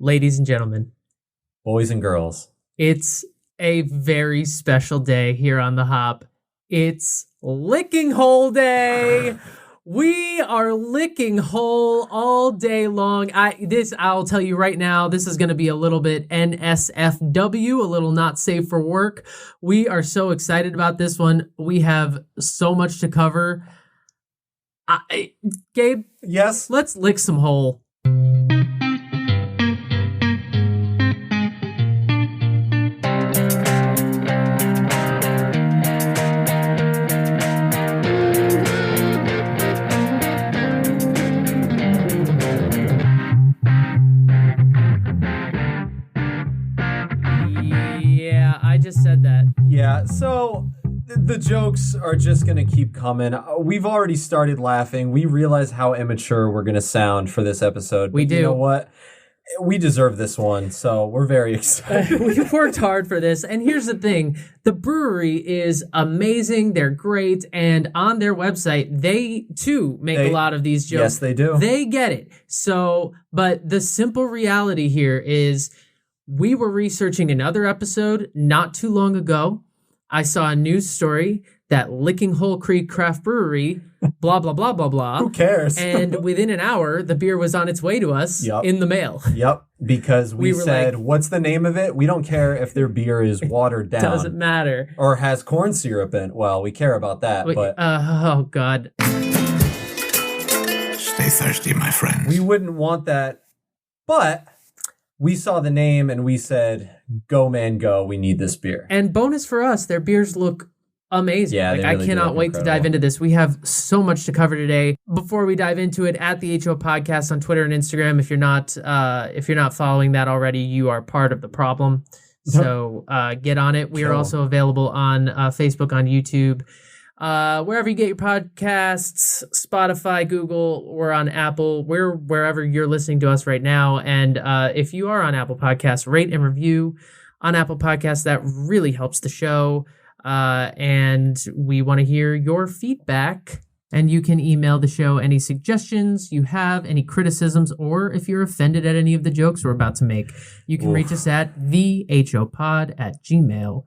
Ladies and gentlemen, boys and girls, it's a very special day here on The Hop. It's Lickinghole Day. We are licking hole all day long. I'll tell you right now, this is going to be a little bit NSFW, a little not safe for work. We are so excited about this one. We have so much to cover. Gabe? Yes? Let's lick some hole. Said that. Yeah, so the jokes are just going to keep coming. We've already started laughing. We realize how immature we're going to sound for this episode. We do. You know what? We deserve this one, so we're very excited. We've worked hard for this. And here's the thing. The brewery is amazing. They're great. And on their website, they, too, make a lot of these jokes. Yes, they do. They get it. So, but the simple reality here is we were researching another episode not too long ago. I saw a news story that Lickinghole Creek Craft Brewery, blah, blah, blah, blah, blah. Who cares? And within an hour, the beer was on its way to us in the mail. Yep, because we said, like, what's the name of it? We don't care if their beer is watered down. Doesn't matter. Or has corn syrup in it. Well, we care about that, but... oh, God. Stay thirsty, my friends. We wouldn't want that, but... we saw the name and we said, go, man, go. We need this beer. And bonus for us, their beers look amazing. Yeah, like, really I cannot wait to dive into this. We have so much to cover today. Before we dive into it, at the HO Podcast on Twitter and Instagram. If you're not following that already, you are part of the problem. So get on it. We are also available on Facebook, on YouTube. Wherever you get your podcasts, Spotify, Google, or on Apple, wherever you're listening to us right now. And if you are on Apple Podcasts, rate and review on Apple Podcasts. That really helps the show. And we want to hear your feedback. And you can email the show any suggestions you have, any criticisms, or if you're offended at any of the jokes we're about to make. You can reach us at thehopod@gmail.com.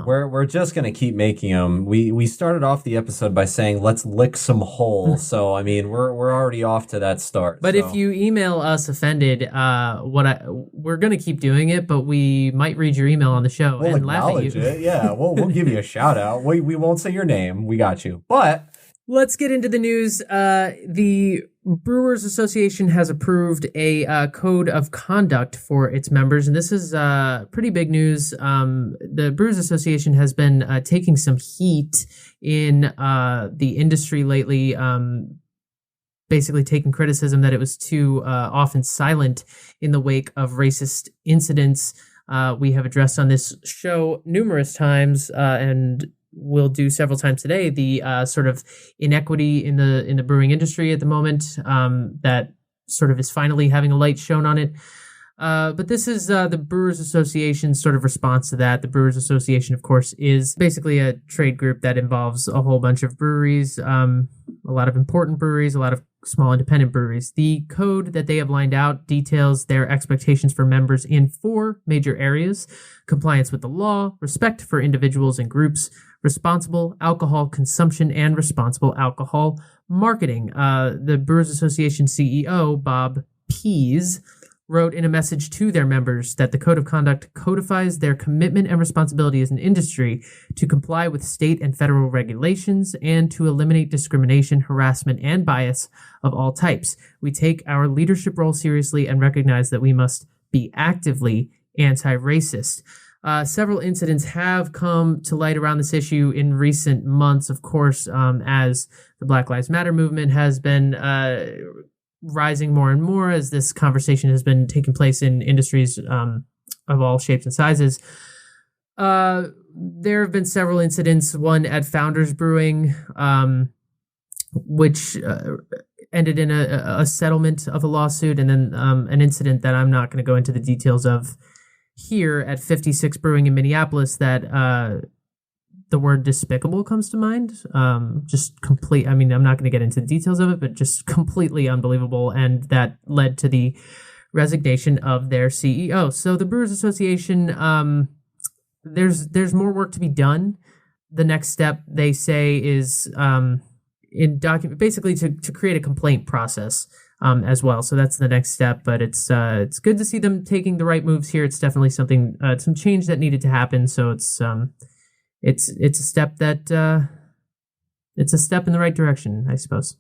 We're just going to keep making them. We started off the episode by saying, let's lick some hole. So, I mean, we're already off to that start. But if you email us offended, we're going to keep doing it, but we might read your email on the show and laugh at you. It. Yeah, we'll give you a shout out. We won't say your name. We got you. But let's get into the news. The Brewers Association has approved a code of conduct for its members, and this is pretty big news. The Brewers Association has been taking some heat in the industry lately, basically taking criticism that it was too often silent in the wake of racist incidents. We have addressed on this show numerous times, and we'll do several times today, the sort of inequity in the brewing industry at the moment that sort of is finally having a light shown on it. But this is the Brewers Association's sort of response to that. The Brewers Association, of course, is basically a trade group that involves a whole bunch of breweries, a lot of important breweries, a lot of small independent breweries. The code that they have lined out details their expectations for members in 4 major areas: compliance with the law, respect for individuals and groups, responsible alcohol consumption, and responsible alcohol marketing. The Brewers Association CEO, Bob Pease, wrote in a message to their members that the Code of Conduct codifies their commitment and responsibility as an industry to comply with state and federal regulations and to eliminate discrimination, harassment, and bias of all types. We take our leadership role seriously and recognize that we must be actively anti-racist. Several incidents have come to light around this issue in recent months, of course, as the Black Lives Matter movement has been rising more and more, as this conversation has been taking place in industries of all shapes and sizes. There have been several incidents, one at Founders Brewing, which ended in a settlement of a lawsuit, and then an incident that I'm not going to go into the details of here at 56 Brewing in Minneapolis that the word despicable comes to mind. Just complete, I mean, I'm not going to get into the details of it, but just completely unbelievable. And that led to the resignation of their CEO. So the Brewers Association, there's more work to be done. The next step, they say, is basically to create a complaint process as well. So that's the next step. But it's good to see them taking the right moves here. It's definitely something, some change that needed to happen. So it's a step that it's a step in the right direction, I suppose.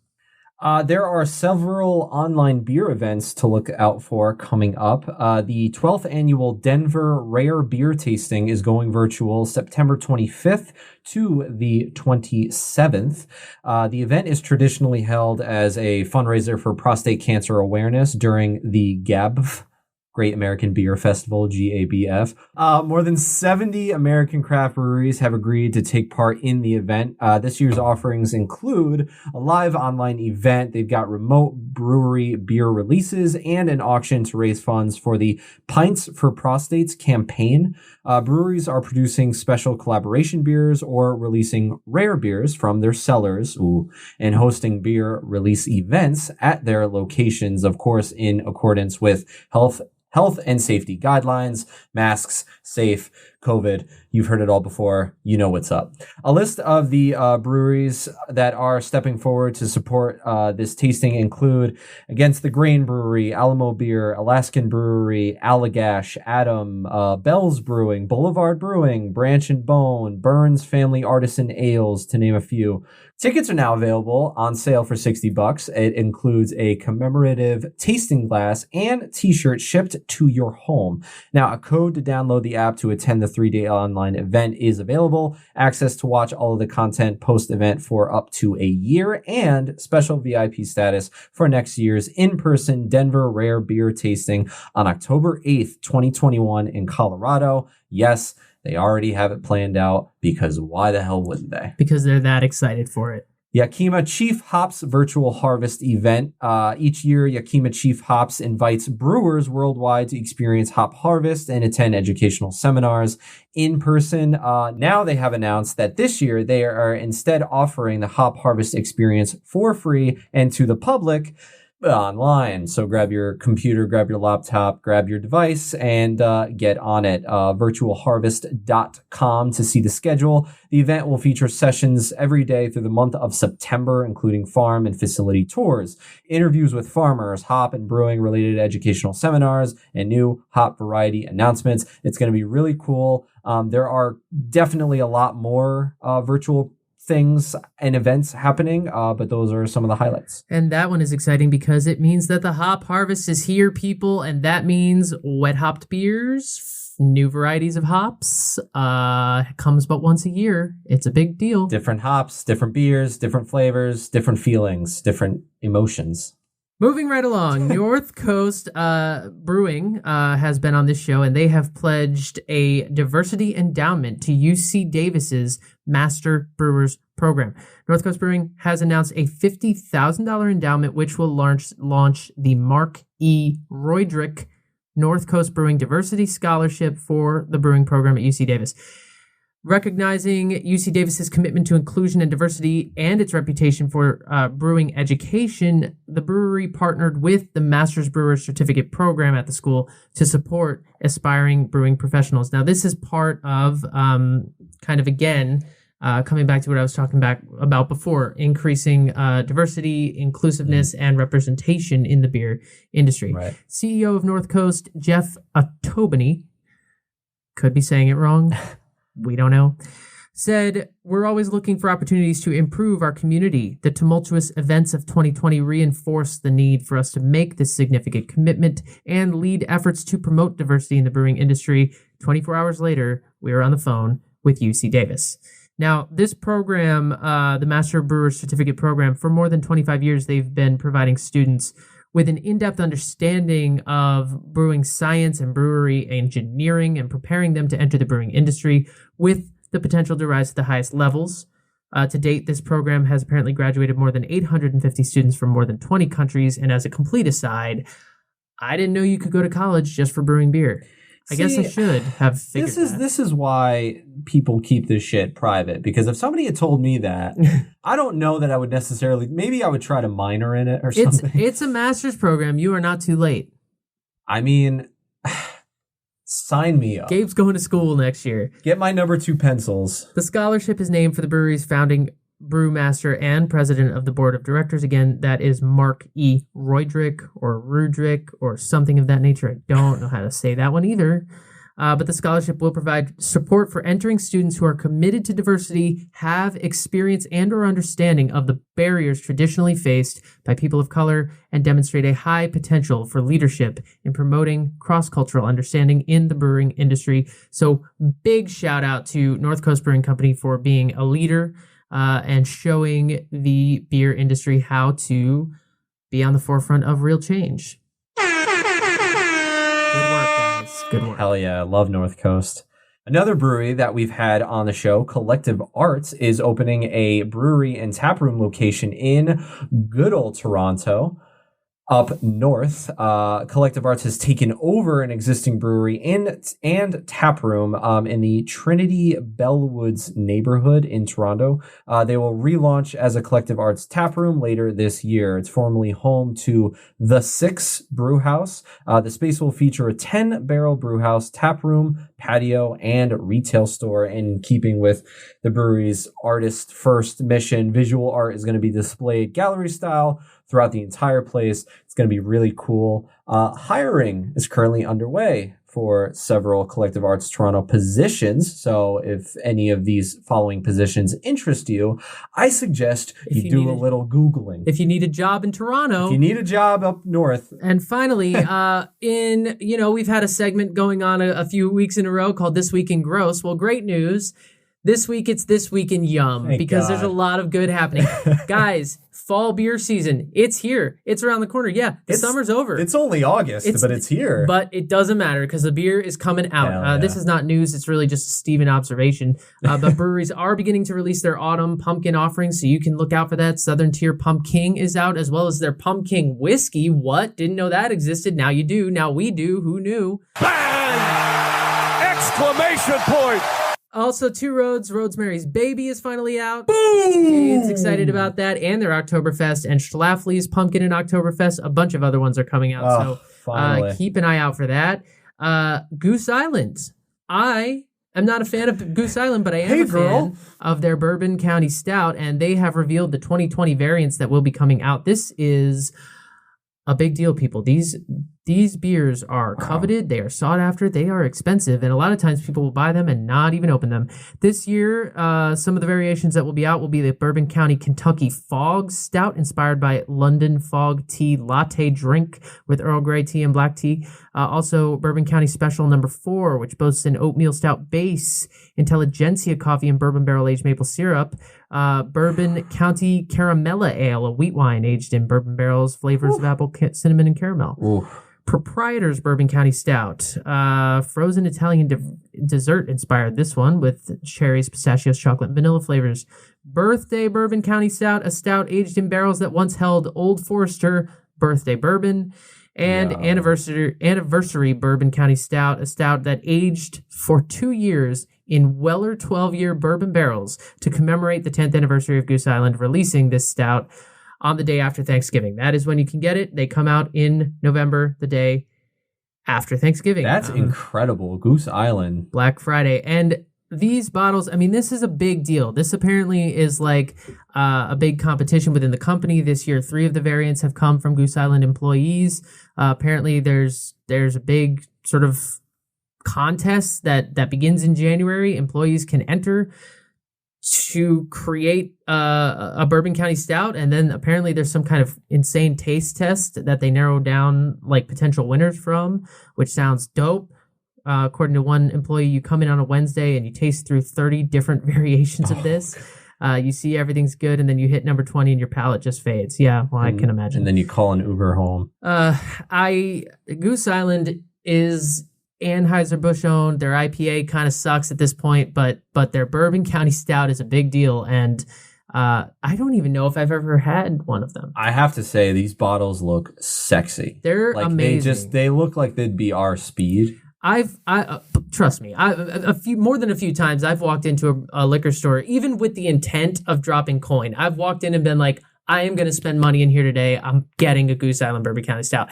There are several online beer events to look out for coming up. The 12th annual Denver Rare Beer Tasting is going virtual September 25th to the 27th. The event is traditionally held as a fundraiser for prostate cancer awareness during the GABF, Great American Beer Festival, GABF. More than 70 American craft breweries have agreed to take part in the event. This year's offerings include a live online event. They've got remote brewery beer releases and an auction to raise funds for the Pints for Prostates campaign. Breweries are producing special collaboration beers or releasing rare beers from their cellars and hosting beer release events at their locations, of course, in accordance with health and safety guidelines, masks, safe, COVID. You've heard it all before. You know what's up. A list of the breweries that are stepping forward to support this tasting include Against the Grain Brewery, Alamo Beer, Alaskan Brewery, Allagash, Adam, Bell's Brewing, Boulevard Brewing, Branch and Bone, Burns Family Artisan Ales, to name a few. Tickets are now available on sale for $60. It includes a commemorative tasting glass and t-shirt shipped to your home. Now, a code to download the app to attend the 3-day online event is available. Access to watch all of the content post-event for up to a year, and special VIP status for next year's in-person Denver Rare Beer Tasting on October 8th, 2021 in Colorado. Yes, they already have it planned out, because why the hell wouldn't they? Because they're that excited for it. Yakima Chief Hops Virtual Harvest event. Each year, Yakima Chief Hops invites brewers worldwide to experience hop harvest and attend educational seminars in person. Now they have announced that this year they are instead offering the hop harvest experience for free and to the public online. So grab your computer, grab your laptop, grab your device, and get on it. Virtualharvest.com to see the schedule. The event will feature sessions every day through the month of September, including farm and facility tours, interviews with farmers, hop and brewing related educational seminars, and new hop variety announcements. It's going to be really cool. There are definitely a lot more virtual things and events happening, but those are some of the highlights. And that one is exciting because it means that the hop harvest is here, people, and that means wet hopped beers, new varieties of hops, comes but once a year. It's a big deal. Different hops, different beers, different flavors, different feelings, different emotions. Moving right along, North Coast Brewing has been on this show, and they have pledged a diversity endowment to UC Davis's Master Brewers program. North Coast Brewing has announced a $50,000 endowment, which will launch the Mark E. Roydrick North Coast Brewing Diversity Scholarship for the brewing program at UC Davis. Recognizing UC Davis's commitment to inclusion and diversity and its reputation for brewing education, the brewery partnered with the Master's Brewer Certificate program at the school to support aspiring brewing professionals. Now, this is part of coming back to what I was talking about before, increasing diversity, inclusiveness, and representation in the beer industry. Right. CEO of North Coast, Jeff Atobany, could be saying it wrong. We don't know, said, "We're always looking for opportunities to improve our community. The tumultuous events of 2020 reinforced the need for us to make this significant commitment and lead efforts to promote diversity in the brewing industry." 24 hours later, we were on the phone with UC Davis. Now, this program, the Master Brewer Certificate program, for more than 25 years, they've been providing students with an in-depth understanding of brewing science and brewery engineering and preparing them to enter the brewing industry with the potential to rise to the highest levels. To date, this program has apparently graduated more than 850 students from more than 20 countries. And as a complete aside, I didn't know you could go to college just for brewing beer. I guess I should have figured that. This is why people keep this shit private, because if somebody had told me that, I don't know that I would necessarily, maybe I would try to minor in it or something. It's a master's program. You are not too late. I mean, sign me up. Gabe's going to school next year. Get my number 2 pencils. The scholarship is named for the brewery's founding brewmaster and president of the board of directors. Again, that is Mark E. Roydrick or Rudrick or something of that nature. I don't know how to say that one either. But the scholarship will provide support for entering students who are committed to diversity, have experience and or understanding of the barriers traditionally faced by people of color, and demonstrate a high potential for leadership in promoting cross-cultural understanding in the brewing industry. So big shout out to North Coast Brewing Company for being a leader and showing the beer industry how to be on the forefront of real change. Good work, guys. Good work. Hell yeah, I love North Coast. Another brewery that we've had on the show, Collective Arts, is opening a brewery and taproom location in good old Toronto. Up north, Collective Arts has taken over an existing brewery and taproom in the Trinity Bellwoods neighborhood in Toronto. They will relaunch as a Collective Arts taproom later this year. It's formerly home to The Six Brewhouse. The space will feature a 10-barrel brewhouse, taproom, patio, and retail store. In keeping with the brewery's artist-first mission, visual art is going to be displayed gallery style throughout the entire place. It's going to be really cool. Hiring is currently underway for several Collective Arts Toronto positions. So if any of these following positions interest you, I suggest you do a little Googling. If you need a job in Toronto. If you need a job up north. And finally, we've had a segment going on a few weeks in a row called This Week in Gross. Well, great news. This week, it's This Week in Yum. Thank because God. There's a lot of good happening. Guys, fall beer season. It's here. It's around the corner. Yeah, summer's over. It's only August, but it's here. But it doesn't matter because the beer is coming out. Yeah. This is not news. It's really just a Steven observation. But breweries are beginning to release their autumn pumpkin offerings, so you can look out for that. Southern Tier Pumpkin is out, as well as their Pumpkin Whiskey. What? Didn't know that existed. Now you do. Now we do. Who knew? Bang! Exclamation point! Also, Two Roads, Rosemary's Baby is finally out. Boom! Kids excited about that. And their Oktoberfest and Schlafly's Pumpkin and Oktoberfest. A bunch of other ones are coming out. So keep an eye out for that. Goose Island. I am not a fan of Goose Island, but I am fan of their Bourbon County Stout. And they have revealed the 2020 variants that will be coming out. This is a big deal, people. These beers are coveted, they are sought after, they are expensive, and a lot of times people will buy them and not even open them. This year, some of the variations that will be out will be the Bourbon County Kentucky Fog Stout, inspired by London Fog Tea Latte Drink with Earl Grey tea and black tea. Also, Bourbon County Special No. 4, which boasts an oatmeal stout base, Intelligentsia coffee and bourbon barrel-aged maple syrup. Bourbon County Caramella Ale, a wheat wine aged in bourbon barrels, flavors of apple, cinnamon, and caramel. Oof. Proprietor's Bourbon County Stout, frozen Italian dessert inspired this one with cherries, pistachios, chocolate, and vanilla flavors. Birthday Bourbon County Stout, a stout aged in barrels that once held Old Forester birthday bourbon. And anniversary Bourbon County Stout, a stout that aged for 2 years in Weller 12-year bourbon barrels to commemorate the 10th anniversary of Goose Island releasing this stout on the day after Thanksgiving. That is when you can get it. They come out in November, the day after Thanksgiving. That's incredible. Goose Island. Black Friday. And these bottles, I mean, this is a big deal. This apparently is like a big competition within the company. This year, 3 of the variants have come from Goose Island employees. Apparently, there's a big sort of contest that begins in January. Employees can enter to create a Bourbon County Stout, and then apparently there's some kind of insane taste test that they narrow down like potential winners from, which sounds dope. According to one employee, you come in on a Wednesday and you taste through 30 different variations of this. You see everything's good, and then you hit number 20 and your palate just fades. Yeah, well, I can imagine. And then you call an Uber home. Goose Island is Anheuser-Busch owned. Their IPA kind of sucks at this point, but their Bourbon County Stout is a big deal, and I don't even know if I've ever had one of them. I have to say, these bottles look sexy. They're like amazing. They look like they'd be our speed. Trust me, more than a few times I've walked into a liquor store, even with the intent of dropping coin. I've walked in and been like, I am going to spend money in here today. I'm getting a Goose Island Bourbon County Stout.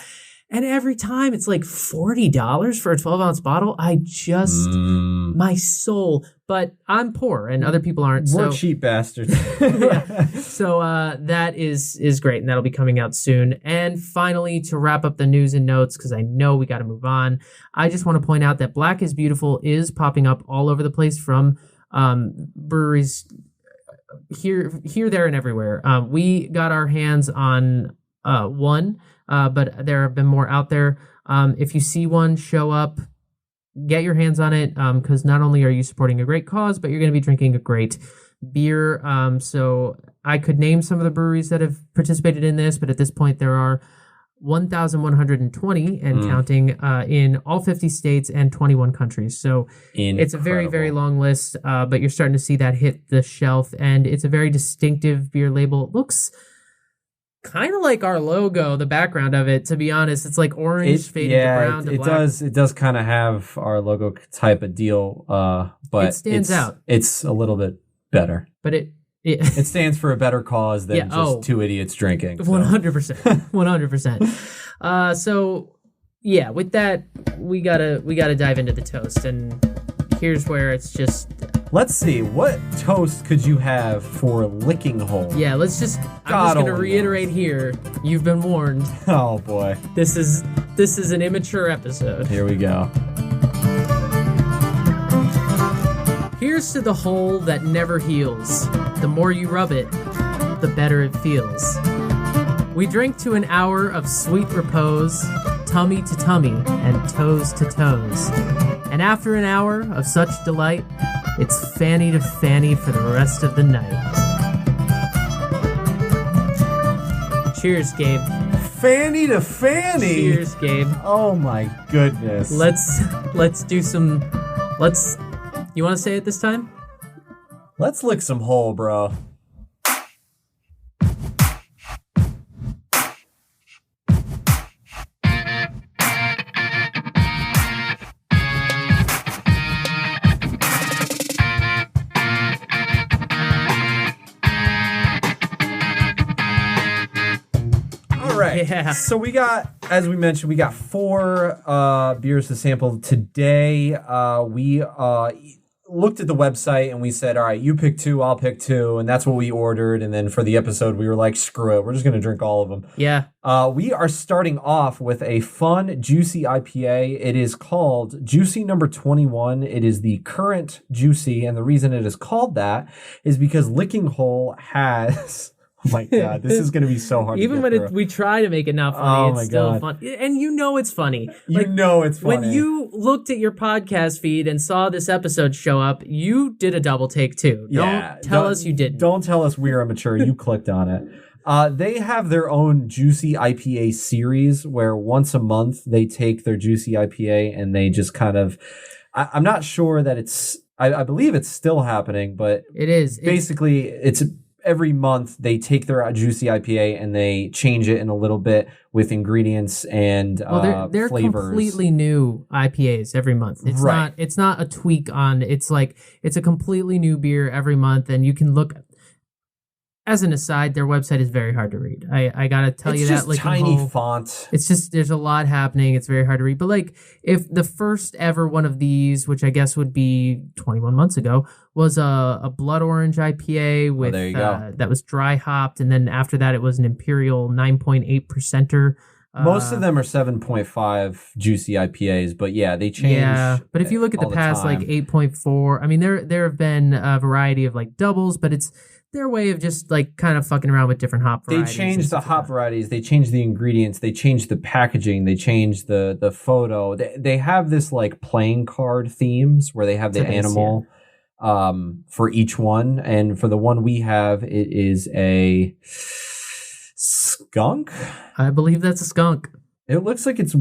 And every time it's like $40 for a 12-ounce bottle. I just, my soul. But I'm poor and other people aren't. We're cheap bastards. Yeah. So that is great. And that'll be coming out soon. And finally, to wrap up the news and notes, because I know we got to move on, I just want to point out that Black is Beautiful is popping up all over the place from breweries here, there, and everywhere. We got our hands on one, but there have been more out there. If you see one show up, get your hands on it, because not only are you supporting a great cause, but you're going to be drinking a great beer. So I could name some of the breweries that have participated in this, but at this point there are 1,120 and counting in all 50 states and 21 countries. So it's a very, very long list, but you're starting to see that hit the shelf, and it's a very distinctive beer label. It looks kind of like our logo, the background of it, to be honest. It's like orange fading to brown to black. It does kind of have our logo type of deal, but it stands out. It's a little bit better. But it stands for a better cause than just two idiots drinking. 100%. 100%. So yeah, with that, we gotta dive into the toast, and here's where it's just, let's see, what toast could you have for Lickinghole? Yeah, I'm just gonna reiterate here, you've been warned. Oh boy. This is an immature episode. Here we go. Here's to the hole that never heals. The more you rub it, the better it feels. We drink to an hour of sweet repose, tummy to tummy and toes to toes. And after an hour of such delight, it's fanny to fanny for the rest of the night. Cheers, Gabe. Fanny to fanny? Cheers, Gabe. Oh my goodness. Let's do some, you want to say it this time? Let's lick some hole, bro. Yeah. So we got, as we mentioned, we got 4 beers to sample today. We looked at the website and we said, all right, you pick 2, I'll pick 2. And that's what we ordered. And then for the episode, we were like, screw it. We're just going to drink all of them. Yeah. We are starting off with a fun, juicy IPA. It is called Juicy number 21. It is the current Juicy. And the reason it is called that is because Lickinghole has... Oh my God, this is going to be so hard Even to get when we try to make it not funny, it's still God. fun. And you know it's funny. It's funny. When you looked at your podcast feed and saw this episode show up, you did a double take too. Don't tell us you didn't. Don't tell us we're immature. You clicked on it. They have their own Juicy IPA series where once a month they take their Juicy IPA and they just kind of... I'm not sure that it's... I believe it's still happening, but... It is. Basically, it's... Every month they take their Juicy IPA and they change it in a little bit with ingredients and they're flavors. Completely new IPAs every month. It's not a tweak on. It's a completely new beer every month, and you can look. As an aside, their website is very hard to read. I gotta tell you that. It's just tiny font. It's just, there's a lot happening. It's very hard to read. But like, if the first ever one of these, which I guess would be 21 months ago, was a blood orange IPA with there you go. That was dry hopped, and then after that it was an Imperial 9.8%er. Most of them are 7.5 Juicy IPAs, but yeah, they change. Yeah, but if you look at the past, like 8.4, I mean, there have been a variety of like doubles, but it's their way of just like kind of fucking around with different hop varieties. They change the hop varieties, they change the ingredients, they change the packaging, they change the photo. They have this like playing card themes where they have the animal for each one, and for the one we have, it is a skunk. I believe that's a skunk. It looks like it's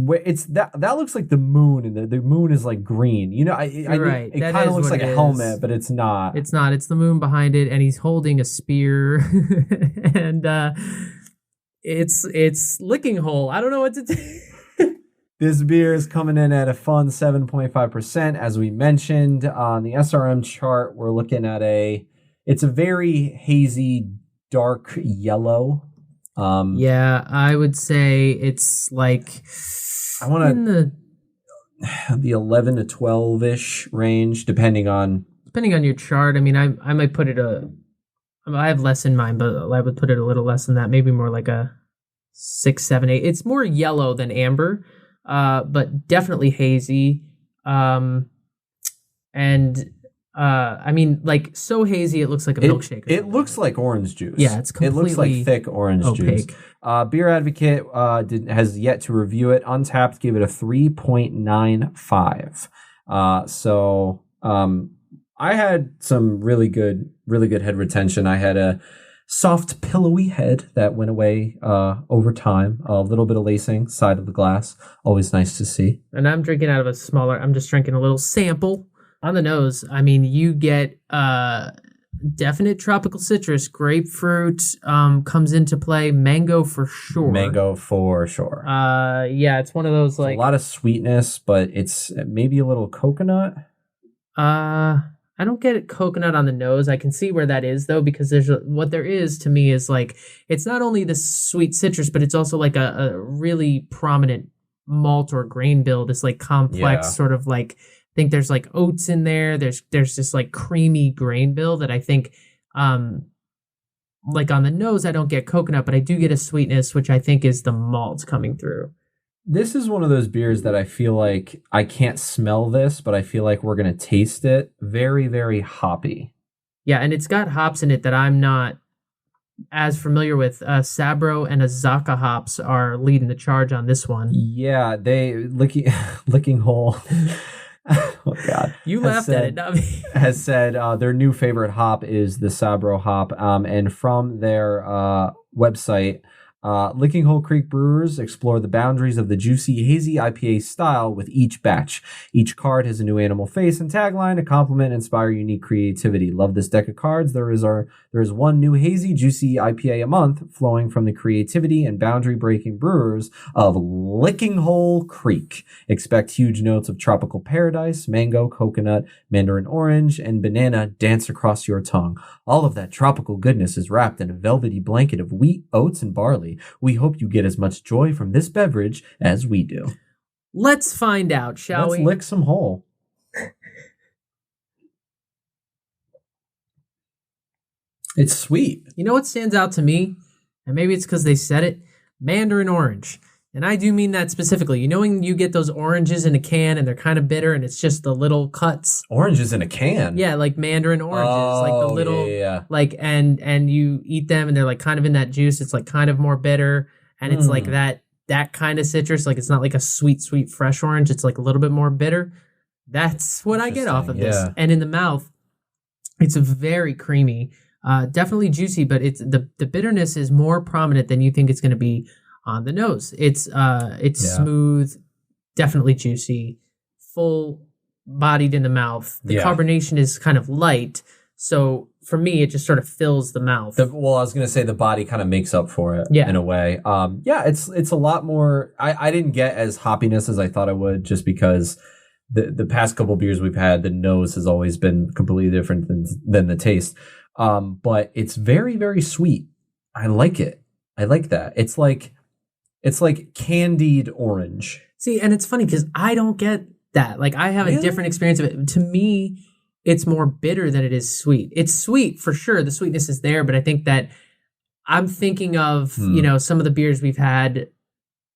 that looks like the moon, and the moon is like green. You know, right. It kind of looks like a helmet, but it's not. It's not. It's the moon behind it, and he's holding a spear, and it's Lickinghole. I don't know what to do. This beer is coming in at a fun 7.5%. As we mentioned on the SRM chart, we're looking at it's a very hazy, dark yellow. Yeah, I would say it's like I want in the 11 to 12 ish range, depending on your chart. I mean, I might put it I have less in mind, but I would put it a little less than that. Maybe more like a 6, 7, 8. It's more yellow than amber, but definitely hazy. I mean, like so hazy it looks like a milkshake. It looks like orange juice. Yeah, it's completely it looks like thick orange opaque. Juice. Beer Advocate has yet to review it. Untapped gave it a 3.95. I had some really good head retention. I had a soft, pillowy head that went away over time. A little bit of lacing, side of the glass. Always nice to see. And I'm drinking out of I'm just drinking a little sample. On the nose, I mean, you get definite tropical citrus. Grapefruit comes into play. Mango for sure. Yeah, it's one of those like... a lot of sweetness, but it's maybe a little coconut. I don't get coconut on the nose. I can see where that is, though, because what there is to me is like, it's not only the sweet citrus, but it's also like a really prominent malt or grain bill, this like complex sort of like... I think there's like oats in there. There's this like creamy grain bill that I think, like on the nose, I don't get coconut, but I do get a sweetness, which I think is the malt coming through. This is one of those beers that I feel like I can't smell this, but I feel like we're going to taste it. Very, very hoppy. Yeah, and it's got hops in it that I'm not as familiar with. Sabro and Azacca hops are leading the charge on this one. Yeah, Lickinghole. Oh God! You laughed at it, not me. Has said their new favorite hop is the Sabro hop, and from their website, Lickinghole Creek Brewers explore the boundaries of the juicy, hazy IPA style with each batch. Each card has a new animal face and tagline to complement and inspire unique creativity. Love this deck of cards. There is one new hazy, juicy IPA a month, flowing from the creativity and boundary-breaking brewers of Lickinghole Creek. Expect huge notes of tropical paradise, mango, coconut, mandarin orange, and banana dance across your tongue. All of that tropical goodness is wrapped in a velvety blanket of wheat, oats, and barley. We hope you get as much joy from this beverage as we do. Let's find out, shall we? Let's lick some hole. It's sweet. You know what stands out to me? And maybe it's because they said it. Mandarin orange. And I do mean that specifically. You know when you get those oranges in a can and they're kind of bitter and it's just the little cuts? Oranges in a can? Yeah, like mandarin oranges. Like the little, like, and you eat them and they're like kind of in that juice. It's like kind of more bitter. And it's like that kind of citrus. Like it's not like a sweet, fresh orange. It's like a little bit more bitter. That's what I get off of this. And in the mouth, it's very creamy. Definitely juicy, but it's the bitterness is more prominent than you think it's going to be on the nose. It's smooth, definitely juicy, full bodied in the mouth. The carbonation is kind of light, so for me it just sort of fills the mouth. I was gonna say the body kind of makes up for it in a way. It's a lot more. I didn't get as hoppiness as I thought I would, just because the past couple beers we've had, the nose has always been completely different than the taste. But it's very, very sweet. I like it. I like that. It's like candied orange. See, and it's funny because I don't get that. Like, I have a different experience of it. To me, it's more bitter than it is sweet. It's sweet for sure. The sweetness is there, but I think that I'm thinking of, some of the beers we've had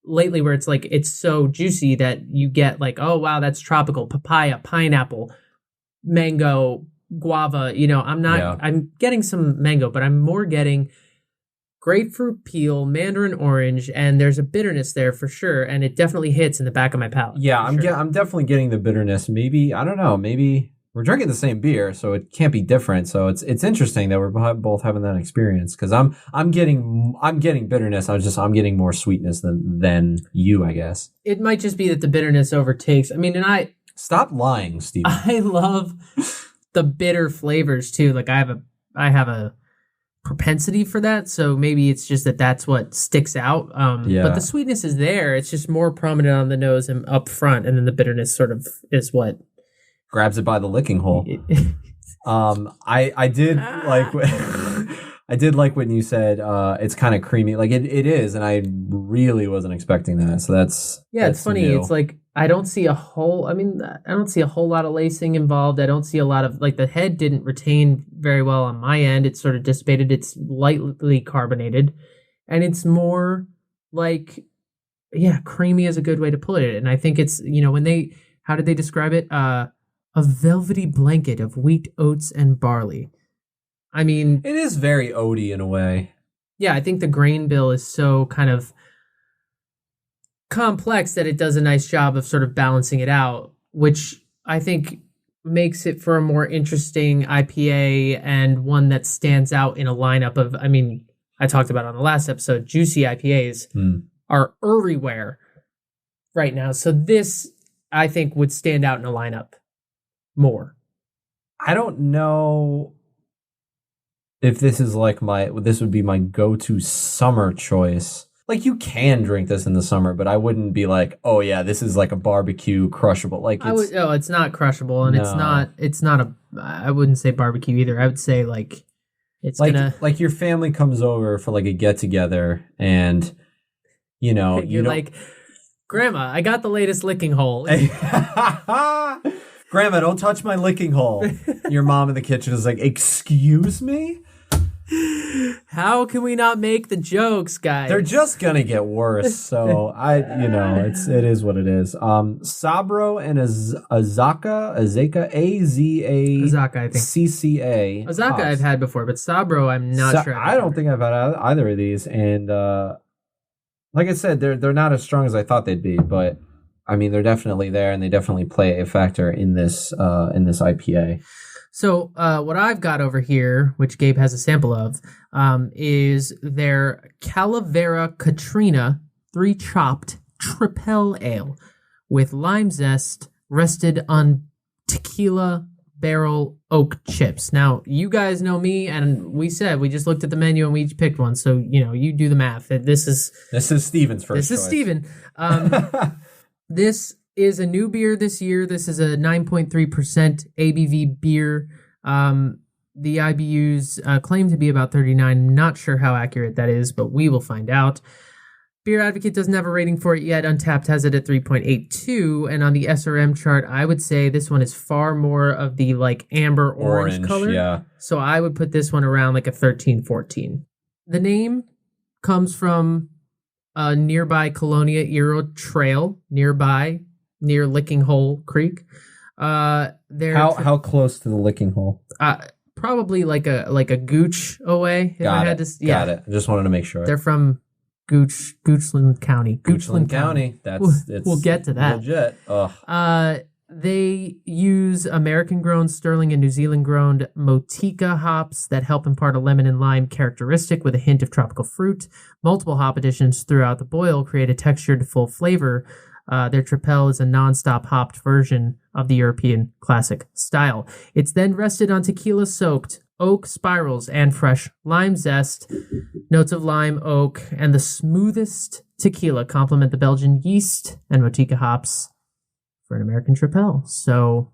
lately where it's like, it's so juicy that you get like, oh, wow, that's tropical. Papaya, pineapple, mango, guava. I'm getting some mango, but I'm more getting grapefruit peel, mandarin orange, and there's a bitterness there for sure, and it definitely hits in the back of my palate. Yeah, I'm definitely getting the bitterness. Maybe, I don't know, maybe we're drinking the same beer, so it can't be different. So it's interesting that we're both having that experience, because I'm getting bitterness. I'm getting more sweetness than you, I guess. It might just be that the bitterness overtakes. I mean, and stop lying, Steven. I love the bitter flavors too. Like I have a propensity for that, so maybe it's just that's what sticks out. But the sweetness is there. It's just more prominent on the nose and up front, and then the bitterness sort of is what grabs it by the licking hole. I I did like when you said it's kind of creamy. Like it is, and I really wasn't expecting that. So that's it's funny. new. It's like I don't see a whole lot of lacing involved. I don't see a lot of like the head didn't retain very well on my end. It's sort of dissipated. It's lightly carbonated, and it's more like creamy is a good way to put it. And I think it's how did they describe it? A velvety blanket of wheat, oats, and barley. I mean, it is very oaty in a way. Yeah, I think the grain bill is so kind of complex that it does a nice job of sort of balancing it out, which I think makes it for a more interesting IPA and one that stands out in a lineup of, I talked about on the last episode, juicy IPAs are everywhere right now. So this, I think, would stand out in a lineup more. I don't know if this is this would be my go-to summer choice. Like, you can drink this in the summer, but I wouldn't be like, oh yeah, this is like a barbecue crushable. Like, it's not crushable, and it's not I wouldn't say barbecue either. I would say like it's like your family comes over for like a get together, and you're like, Grandma, I got the latest Lickinghole. Grandma, don't touch my Lickinghole. Your mom in the kitchen is like, excuse me? How can we not make the jokes, guys? They're just gonna get worse. So it is what it is. Sabro and Azaka, Azaka, I think. CCA. Azaka hops. I've had before, but Sabro I'm not sure. I don't think I've had either of these, and like I said, they're not as strong as I thought they'd be, but they're definitely there, and they definitely play a factor in this IPA. So what I've got over here, which Gabe has a sample of, is their Calavera Catrina 3 Chopt Tripel Ale with lime zest rested on tequila barrel oak chips. Now, you guys know me, and we just looked at the menu and we each picked one. So, you do the math. This is Steven's first choice. This is Steven. This is a new beer this year. This is a 9.3% ABV beer. The IBUs claim to be about 39. I'm not sure how accurate that is, but we will find out. Beer Advocate doesn't have a rating for it yet. Untapped has it at 3.82. And on the SRM chart, I would say this one is far more of the like amber orange color. Yeah. So I would put this one around like a 13, 14. The name comes from a nearby Colonia Euro trail near Lickinghole Creek. How close to the Lickinghole? Probably like a Gooch away. Got it. I just wanted to make sure. They're from Goochland County. Goochland County. We'll get to that. Legit. Ugh. They use American-grown, Sterling, and New Zealand-grown Motica hops that help impart a lemon and lime characteristic with a hint of tropical fruit. Multiple hop additions throughout the boil create a textured, full flavor. Their Tripel is a non-stop hopped version of the European classic style. It's then rested on tequila-soaked oak spirals and fresh lime zest. Notes of lime, oak, and the smoothest tequila complement the Belgian yeast and Motica hops for an American Tripel. So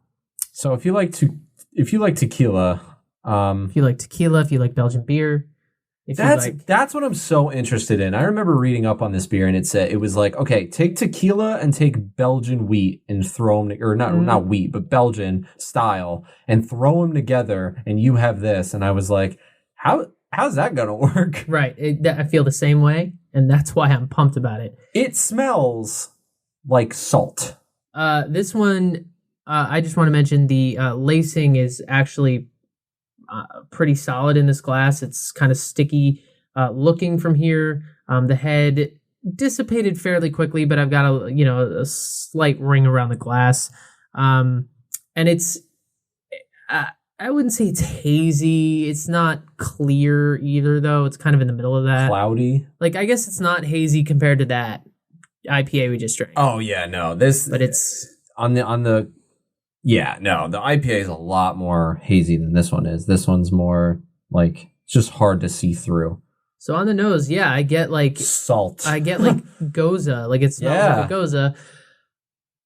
if you like tequila, if you like Belgian beer, that's what I'm so interested in. I remember reading up on this beer, and it was like, okay, take tequila and take Belgian wheat and throw them, or not wheat, but Belgian style, and throw them together, and you have this. And I was like, how's that gonna work? Right. I feel the same way, and that's why I'm pumped about it. It smells like salt. This one, I just want to mention the lacing is actually pretty solid in this glass. It's kind of sticky looking from here. The head dissipated fairly quickly, but I've got a slight ring around the glass. And it's, I wouldn't say it's hazy. It's not clear either, though. It's kind of in the middle of that. Cloudy. Like, I guess it's not hazy compared to that IPA we just drank. Oh yeah, no. But it's the IPA is a lot more hazy than this one is. This one's more like it's just hard to see through. So on the nose, yeah, I get like salt. I get like goza, like it smells like a goza.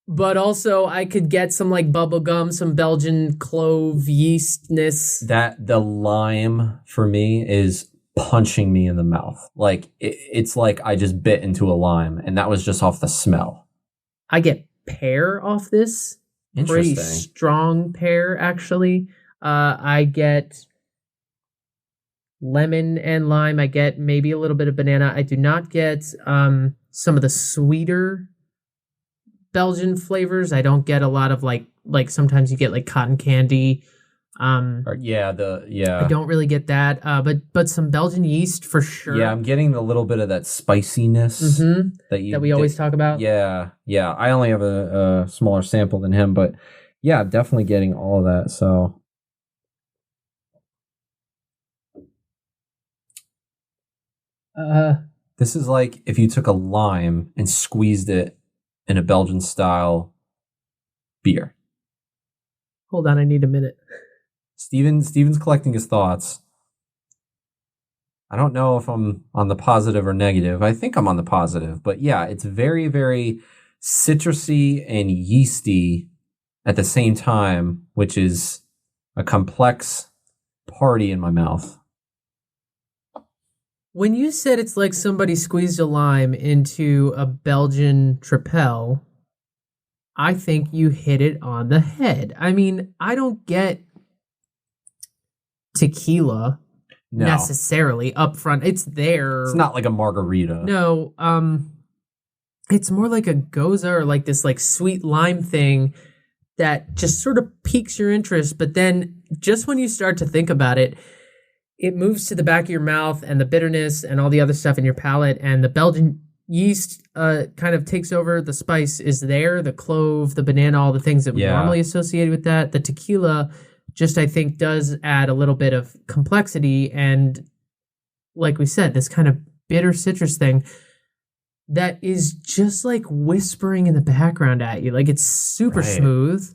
But also I could get some like bubble gum, some Belgian clove yeastness. That the lime for me is punching me in the mouth. Like it's like I just bit into a lime, and that was just off the smell. I get pear off this. Pretty strong pear, actually. I get lemon and lime. I get maybe a little bit of banana. I do not get some of the sweeter Belgian flavors. I don't get a lot of like sometimes you get like cotton candy. I don't really get that. But some Belgian yeast for sure. Yeah, I'm getting the little bit of that spiciness that we always talk about. Yeah. I only have a smaller sample than him, but yeah, definitely getting all of that. So. This is like if you took a lime and squeezed it in a Belgian style beer. Hold on, I need a minute. Steven's collecting his thoughts. I don't know if I'm on the positive or negative. I think I'm on the positive, but yeah, it's very, very citrusy and yeasty at the same time, which is a complex party in my mouth. When you said it's like somebody squeezed a lime into a Belgian Tripel, I think you hit it on the head. I mean, I don't get tequila necessarily up front. It's there. It's not like a margarita. No, it's more like a goza or like this like sweet lime thing that just sort of piques your interest. But then just when you start to think about it, it moves to the back of your mouth and the bitterness and all the other stuff in your palate, and the Belgian yeast kind of takes over. The spice is there, the clove, the banana, all the things that we normally associate with that. The tequila just, I think, does add a little bit of complexity, and like we said, this kind of bitter citrus thing that is just like whispering in the background at you. Like it's super smooth.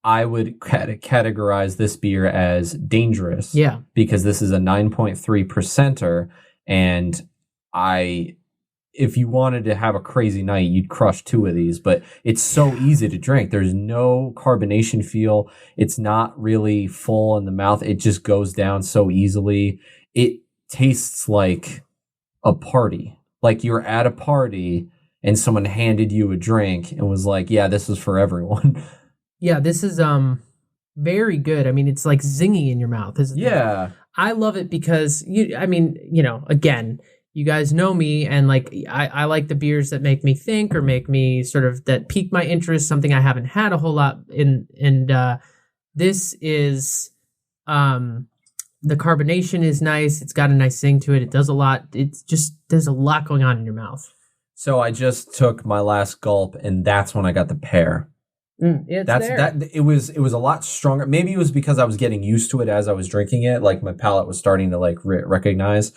I would categorize this beer as dangerous. Yeah. Because this is a 9.3%er, and if you wanted to have a crazy night, you'd crush 2 of these, but it's so easy to drink. There's no carbonation feel. It's not really full in the mouth. It just goes down so easily. It tastes like a party. Like you're at a party and someone handed you a drink and was like, yeah, this is for everyone. Yeah, this is very good. I mean, it's like zingy in your mouth. Yeah. I love it because, again, you guys know me, and like I like the beers that make me think or make me sort of that pique my interest, something I haven't had a whole lot in. And this is the carbonation is nice. It's got a nice zing to it. It does a lot. It's just there's a lot going on in your mouth. So I just took my last gulp, and that's when I got the pear. It was a lot stronger. Maybe it was because I was getting used to it as I was drinking it. Like my palate was starting to like recognize,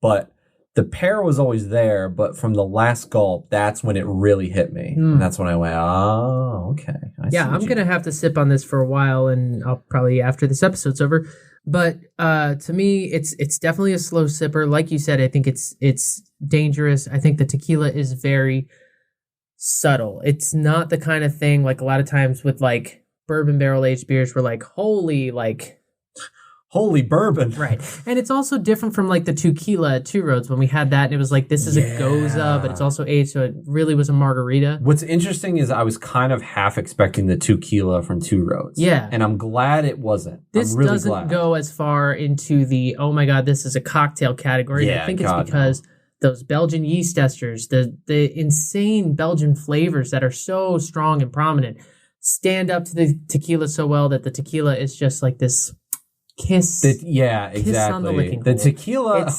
but the pear was always there. But from the last gulp, that's when it really hit me. And that's when I went, oh, okay. I'm going to have to sip on this for a while, and I'll probably after this episode's over. But to me, it's definitely a slow sipper. Like you said, I think it's dangerous. I think the tequila is very subtle. It's not the kind of thing like a lot of times with like bourbon barrel aged beers we're like holy bourbon, right? And it's also different from like the tequila at Two Roads when we had that, and it was like this is a goza, but it's also aged, so it really was a margarita. What's interesting is I was kind of half expecting the tequila from Two Roads, and I'm glad it wasn't. This doesn't go as far into the oh my god, this is a cocktail category. I think it's because those Belgian yeast esters, the insane Belgian flavors that are so strong and prominent, stand up to the tequila so well that the tequila is just like this kiss. Exactly. On the Lickinghole. The tequila.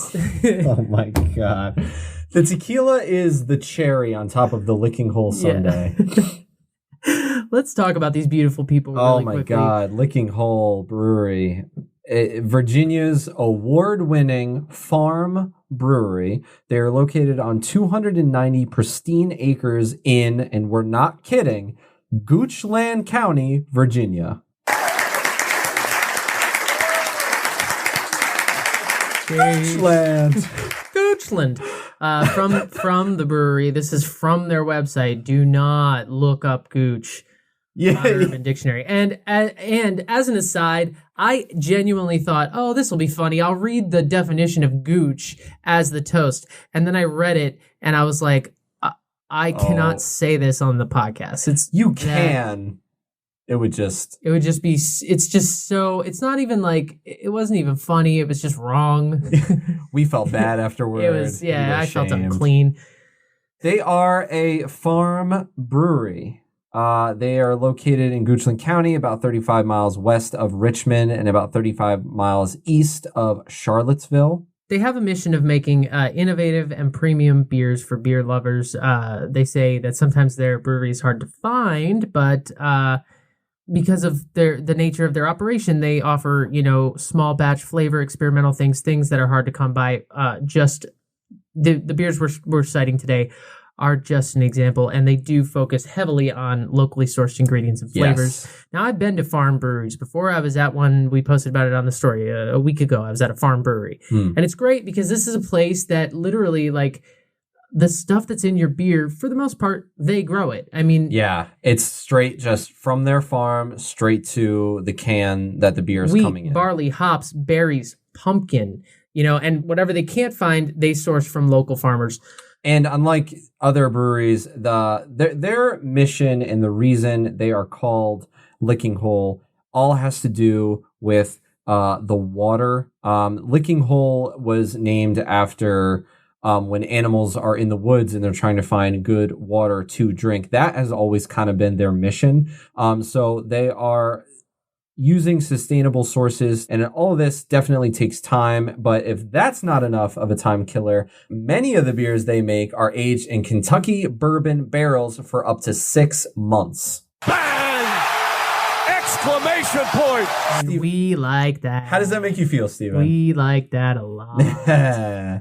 Oh my god. The tequila is the cherry on top of the Lickinghole sundae. Let's talk about these beautiful people really quickly. God, Lickinghole Brewery. Virginia's award-winning farm brewery. They're located on 290 pristine acres in, and we're not kidding, Goochland County, Virginia. Goochland. From the brewery. This is from their website. Do not look up Gooch. Urban Dictionary. And as an aside, I genuinely thought, oh, this will be funny. I'll read the definition of gooch as the toast. And then I read it and I was like, I cannot say this on the podcast. You can. It would just be, it's just so, it's not even like, it wasn't even funny. It was just wrong. We felt bad afterwards. I felt unclean. They are a farm brewery. They are located in Goochland County, about 35 miles west of Richmond and about 35 miles east of Charlottesville. They have a mission of making innovative and premium beers for beer lovers. They say that sometimes their brewery is hard to find, but because of the nature of their operation, they offer, small batch flavor, experimental things that are hard to come by. Just the beers we're citing today are just an example, and they do focus heavily on locally sourced ingredients and flavors. Yes. Now, I've been to farm breweries before. I was at one, we posted about it on the story a week ago. I was at a farm brewery, and it's great because this is a place that literally, like, the stuff that's in your beer, for the most part, they grow it. I mean... Yeah, it's straight just from their farm, straight to the can that the beer is coming in. Barley, hops, berries, pumpkin, and whatever they can't find, they source from local farmers. And unlike other breweries, their mission and the reason they are called Lickinghole all has to do with the water. Lickinghole was named after... when animals are in the woods and they're trying to find good water to drink. That has always kind of been their mission. So they are using sustainable sources, and all of this definitely takes time. But if that's not enough of a time killer, many of the beers they make are aged in Kentucky bourbon barrels for up to 6 months. Exclamation point! And we like that. How does that make you feel, Steven? We like that a lot.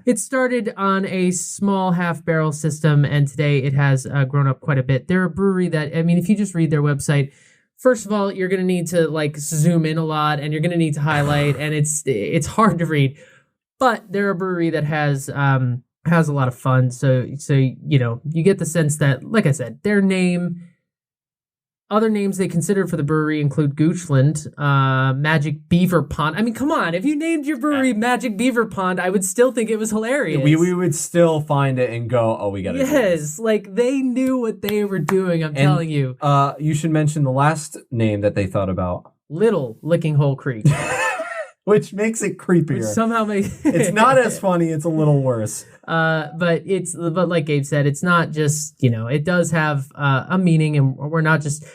It started on a small half barrel system, and today it has grown up quite a bit. They're a brewery that, if you just read their website, first of all, you're going to need to zoom in a lot, and you're going to need to highlight, and it's hard to read. But they're a brewery that has a lot of fun. So you get the sense that, like I said, their name. Other names they considered for the brewery include Goochland, Magic Beaver Pond. Come on. If you named your brewery Magic Beaver Pond, I would still think it was hilarious. We would still find it and go, oh, we got to do this. They knew what they were doing, I'm telling you. You should mention the last name that they thought about. Little Lickinghole Creek. Which makes it creepier. Which somehow makes it's not as funny, it's a little worse. But like Gabe said, it's not just, it does have a meaning, and we're not just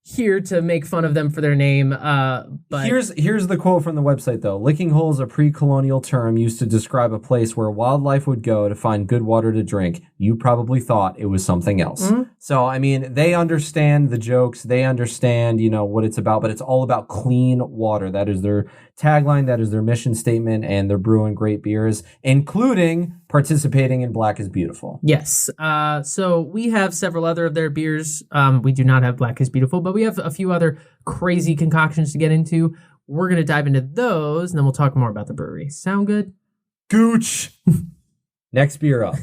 here to make fun of them for their name. But here's the quote from the website though. Lickinghole is a pre-colonial term used to describe a place where wildlife would go to find good water to drink. You probably thought it was something else. Mm-hmm. So they understand the jokes, they understand, what it's about, but it's all about clean water. That is their tagline, that is their mission statement, and they're brewing great beers, including participating in Black is Beautiful. Yes. So we have several other of their beers. We do not have Black is Beautiful, but we have a few other crazy concoctions to get into. We're going to dive into those, and then we'll talk more about the brewery. Sound good? Gooch! Next beer up.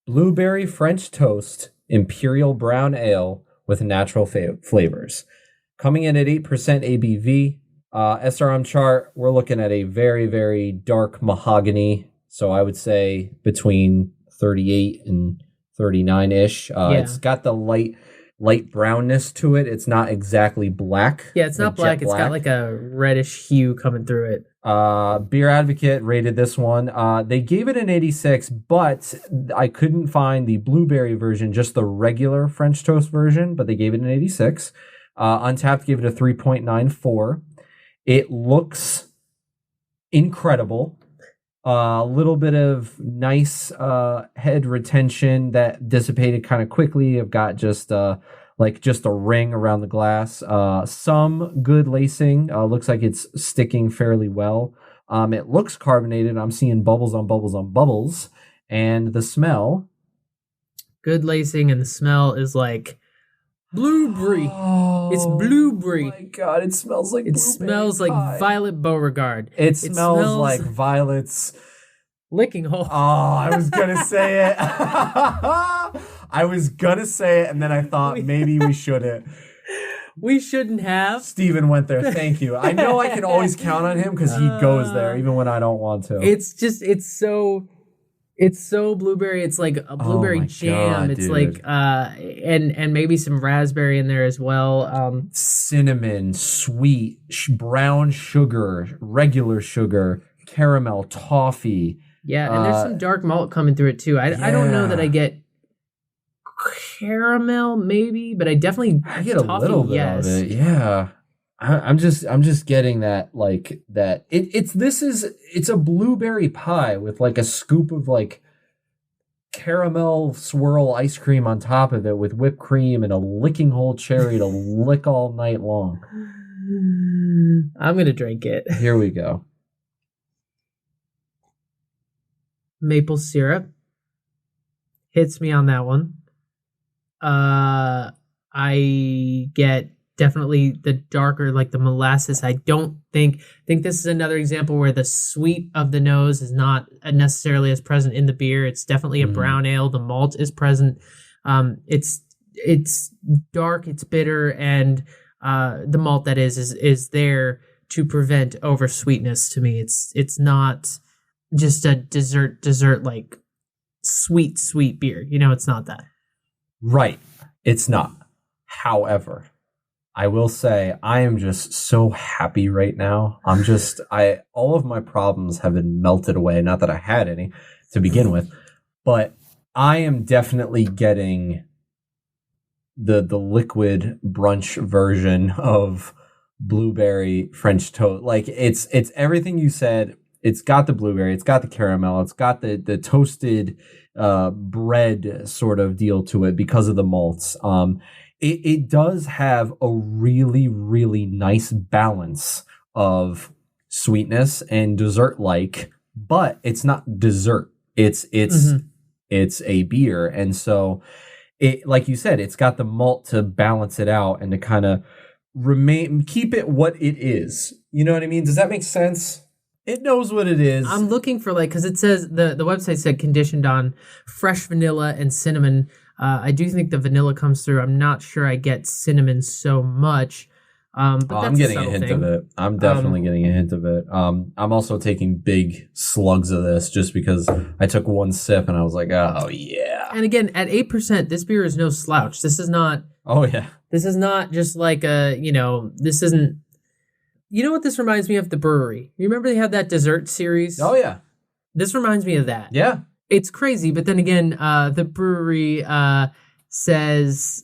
Blueberry French Toast Imperial Brown Ale with natural flavors. Coming in at 8% ABV. SRM chart, we're looking at a very, very dark mahogany. So I would say between 38 and 39-ish. It's got the light brownness to it. It's not exactly black. Yeah, it's not black. It's got like a reddish hue coming through it. Beer Advocate rated this one. They gave it an 86, but I couldn't find the blueberry version, just the regular French toast version, but they gave it an 86. Untapped gave it a 3.94. It looks incredible. A little bit of nice head retention that dissipated kind of quickly. I've got just a ring around the glass. Some good lacing. Looks like it's sticking fairly well. It looks carbonated. I'm seeing bubbles on bubbles on bubbles. And the smell. Good lacing, and the smell is like blueberry. It's blueberry. Oh my god, it smells like It smells like Violet Beauregard. It smells like violets. Lickinghole. Oh, I was gonna say it. I was gonna say it, and then I thought maybe we shouldn't. we shouldn't have. Steven went there. Thank you. I know I can always count on him because he goes there even when I don't want to. It's so blueberry. It's like a blueberry jam. God, it's dude. like and maybe some raspberry in there as well. Cinnamon, sweet, brown sugar, regular sugar, caramel, toffee. Yeah, and there's some dark malt coming through it too. I don't know that I get caramel maybe, but I get a toffee, little bit yes. of it. Yeah. I'm just getting that, like, that it's a blueberry pie with like a scoop of like caramel swirl ice cream on top of it with whipped cream and a Lickinghole cherry to lick all night long. I'm gonna drink it. Here we go. Maple syrup hits me on that one. I get definitely the darker, like the molasses. I don't think this is another example where the sweet of the nose is not necessarily as present in the beer. It's definitely a brown ale. The malt is present. It's dark, it's bitter, and the malt that is there to prevent over sweetness. To me, it's not just a dessert like sweet beer. It's not that. Right. It's not. However, I will say I am just so happy right now. All of my problems have been melted away. Not that I had any to begin with, but I am definitely getting the liquid brunch version of blueberry French toast. Like it's everything you said. It's got the blueberry, it's got the caramel, it's got the toasted bread sort of deal to it because of the malts. It does have a really, really nice balance of sweetness and dessert-like, but it's not dessert. It's a beer, and so it, like you said, it's got the malt to balance it out and to kind of keep it what it is. You know what I mean? Does that make sense? It knows what it is. I'm looking for because it says the website said conditioned on fresh vanilla and cinnamon. I do think the vanilla comes through. I'm not sure I get cinnamon so much. But I'm getting a hint of it. I'm definitely getting a hint of it. I'm also taking big slugs of this just because I took one sip and I was like, oh yeah. And again, at 8%, this beer is no slouch. This is not. Oh yeah. This is not just like this isn't. You know what this reminds me of? The brewery. You remember they had that dessert series? Oh, yeah. This reminds me of that. Yeah. It's crazy, but then again, the brewery says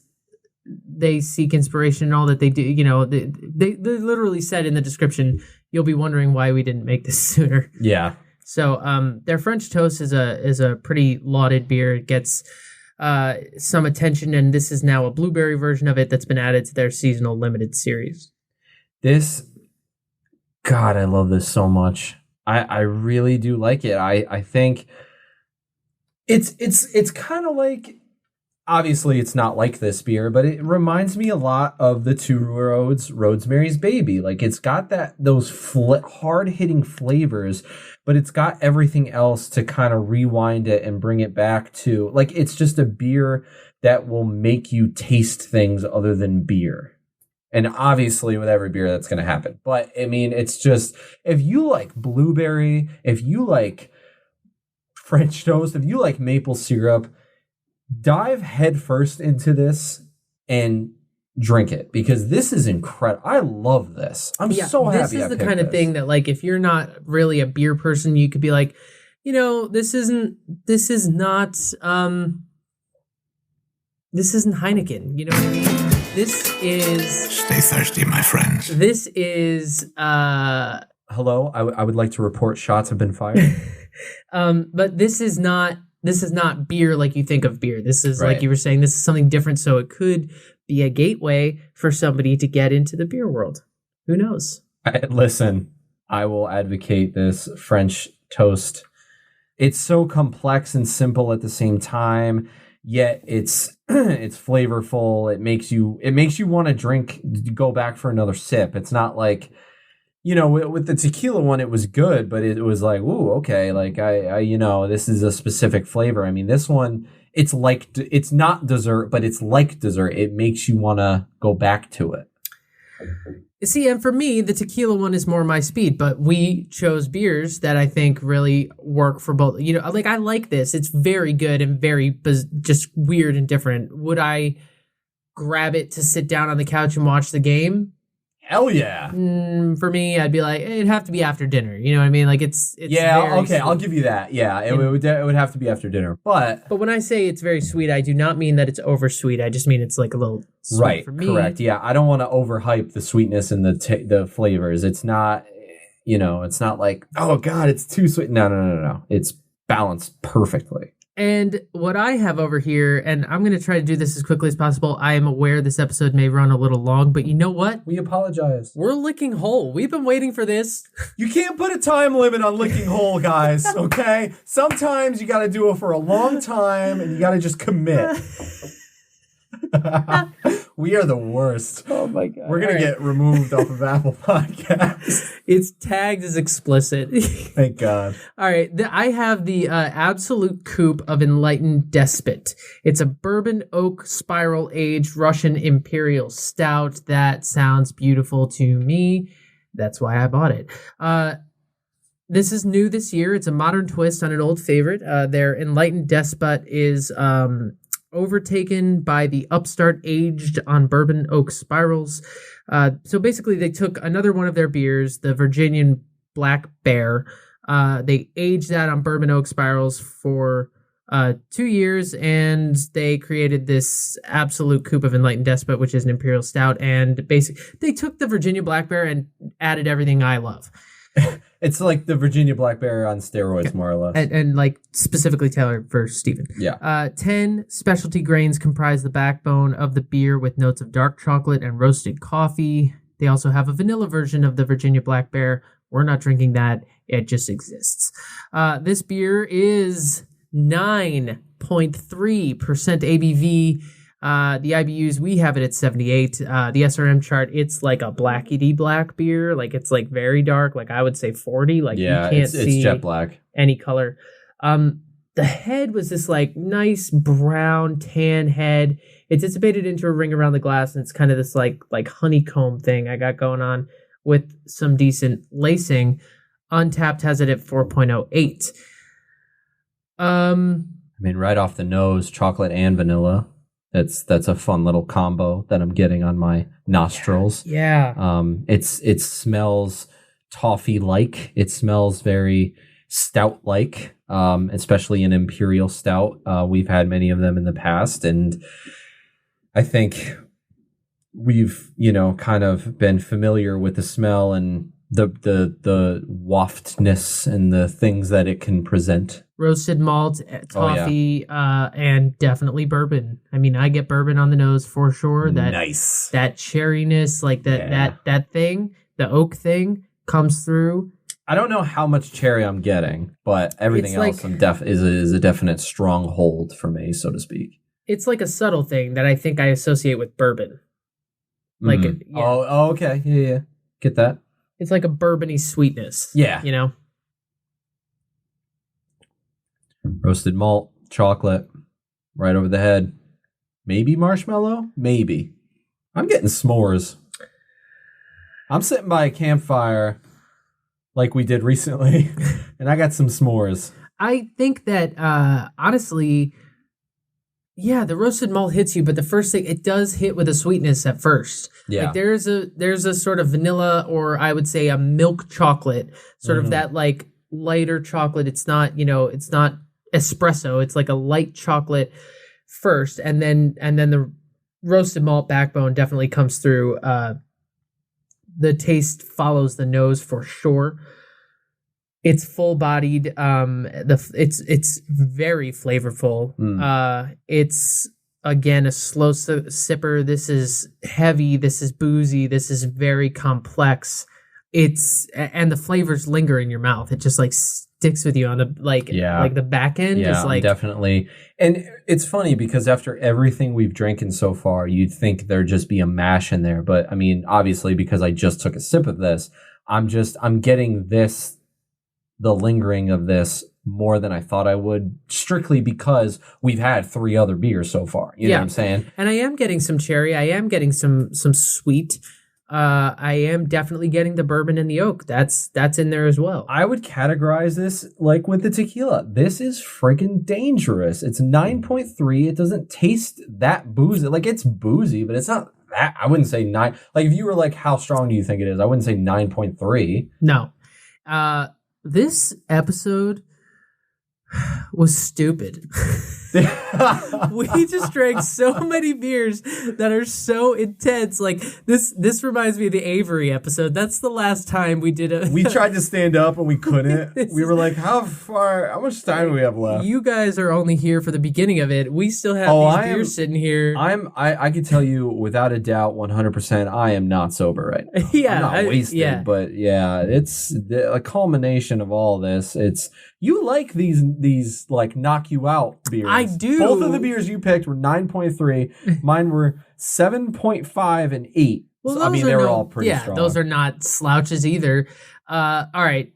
they seek inspiration and all that they do. They literally said in the description, you'll be wondering why we didn't make this sooner. Yeah. So their French toast is a pretty lauded beer. It gets some attention, and this is now a blueberry version of it that's been added to their seasonal limited series. God, I love this so much. I really do like it. I think it's kind of like, obviously it's not like this beer, but it reminds me a lot of the Two Roads Rosemary's Baby. Like it's got those hard hitting flavors, but it's got everything else to kind of rewind it and bring it back to, like, it's just a beer that will make you taste things other than beer. And obviously with every beer that's going to happen. But I mean, it's just, if you like blueberry, if you like French toast, if you like maple syrup, dive headfirst into this and drink it, because this is incredible. I love this. I'm so happy. This is the kind of thing that, like, if you're not really a beer person, you could be like, this isn't Heineken. You know what I mean? This is... Stay thirsty, my friends. This is... Hello, I would like to report shots have been fired. But this is not beer like you think of beer. This is, like you were saying, this is something different, so it could be a gateway for somebody to get into the beer world. Who knows? Listen, I will advocate this French toast. It's so complex and simple at the same time, yet it's flavorful. It makes you want to go back for another sip. It's not like, with the tequila one, it was good, but it was like, ooh, okay, like I this is a specific flavor. I mean, this one, it's not dessert, but it's like dessert. It makes you want to go back to it. See, and for me, the tequila one is more my speed, but we chose beers that I think really work for both. You know, like I like this. It's very good and very just weird and different. Would I grab it to sit down on the couch and watch the game? Hell yeah. For me, I'd be like, it'd have to be after dinner. You know what I mean? Like it's yeah, very okay, sweet. I'll give you that. Yeah, it would have to be after dinner. But when I say it's very sweet, I do not mean that it's over sweet. I just mean it's like a little sweet right, for me. correct. Yeah, I don't want to overhype the sweetness and the flavors. It's not, it's not like, oh God, it's too sweet. No. It's balanced perfectly. And what I have over here, and I'm going to try to do this as quickly as possible. I am aware this episode may run a little long, but you know what? We apologize. We're Lickinghole. We've been waiting for this. You can't put a time limit on Lickinghole, guys, okay? Sometimes you got to do it for a long time, and you got to just commit. We are the worst. Oh my God. We're going to get removed off of Apple Podcasts. It's tagged as explicit. Thank God. All right. I have the Absolute Coup of Enlightened Despot. It's a bourbon oak spiral aged Russian Imperial Stout. That sounds beautiful to me. That's why I bought it. This is new this year. It's a modern twist on an old favorite. Their Enlightened Despot is overtaken by the Upstart aged on bourbon oak spirals. So basically they took another one of their beers, the Virginian Black Bear. They aged that on bourbon oak spirals for 2 years, and they created this Absolute Coup of Enlightened Despot, which is an Imperial Stout. And basically they took the Virginia Black Bear and added everything I love. It's like the Virginia Black Bear on steroids, more or less. And like specifically tailored for Stephen. Yeah. 10 specialty grains comprise the backbone of the beer with notes of dark chocolate and roasted coffee. They also have a vanilla version of the Virginia Black Bear. We're not drinking that. It just exists. This beer is 9.3% ABV. The IBUs, we have it at 78. The SRM chart, it's like a blackety black beer. Like it's like very dark. Like I would say 40. Like yeah, you can't see it's jet black. Any color. The head was this like nice brown tan head. It's dissipated into a ring around the glass, and it's kind of this like honeycomb thing I got going on with some decent lacing. Untapped has it at 4.08. I mean, right off the nose, chocolate and vanilla. That's a fun little combo that I'm getting on my nostrils. Yeah. It smells toffee-like. It smells very stout-like, especially an Imperial Stout. We've had many of them in the past, and I think we've, kind of been familiar with the smell and the waftness and the things that it can present. Roasted malt, toffee, and definitely bourbon. I mean, I get bourbon on the nose for sure. Nice. That cherryness, like that thing, the oak thing comes through. I don't know how much cherry I'm getting, but everything else is a definite stronghold for me, so to speak. It's like a subtle thing that I think I associate with bourbon. Like Oh, okay. Yeah. Get that. It's like a bourbony sweetness. Yeah. Roasted malt, chocolate, right over the head. Maybe marshmallow? Maybe. I'm getting s'mores. I'm sitting by a campfire like we did recently, and I got some s'mores. I think that, honestly, yeah, the roasted malt hits you, but the first thing, it does hit with a sweetness at first. Yeah. Like there's a sort of vanilla, or I would say a milk chocolate, sort of that like lighter chocolate. It's not, it's not espresso. It's like a light chocolate first, and then the roasted malt backbone definitely comes through. The taste follows the nose for sure. It's full bodied. It's very flavorful. It's again a slow sipper. This is heavy. This is boozy. This is very complex. And the flavors linger in your mouth. It just like sticks with you on the like the back end. Yeah, is like definitely. And it's funny because after everything we've drinking so far, you'd think there'd just be a mash in there. But I mean, obviously, because I just took a sip of this, I'm getting this, the lingering of this more than I thought I would, strictly because we've had 3 other beers so far. You know what I'm saying? And I am getting some cherry. I am getting some sweet. I am definitely getting the bourbon and the oak. That's in there as well. I would categorize this like with the tequila. This is friggin' dangerous. It's 9.3. It doesn't taste that boozy. Like, it's boozy, but it's not that. I wouldn't say 9. Like, if you were like, how strong do you think it is? I wouldn't say 9.3. No. This episode was stupid. We just drank so many beers that are so intense. Like this reminds me of the Avery episode. That's the last time we did We tried to stand up and we couldn't. We were like, how much time do we have left? You guys are only here for the beginning of it. We still have these beers sitting here. I can tell you without a doubt 100% I am not sober right now. Yeah, I'm not wasted, but yeah, it's a culmination of all this. You like these like knock you out beers. I do. Both of the beers you picked were 9.3. Mine were 7.5 and 8. Well, so, I mean, they were all pretty strong. Yeah, those are not slouches either. All right.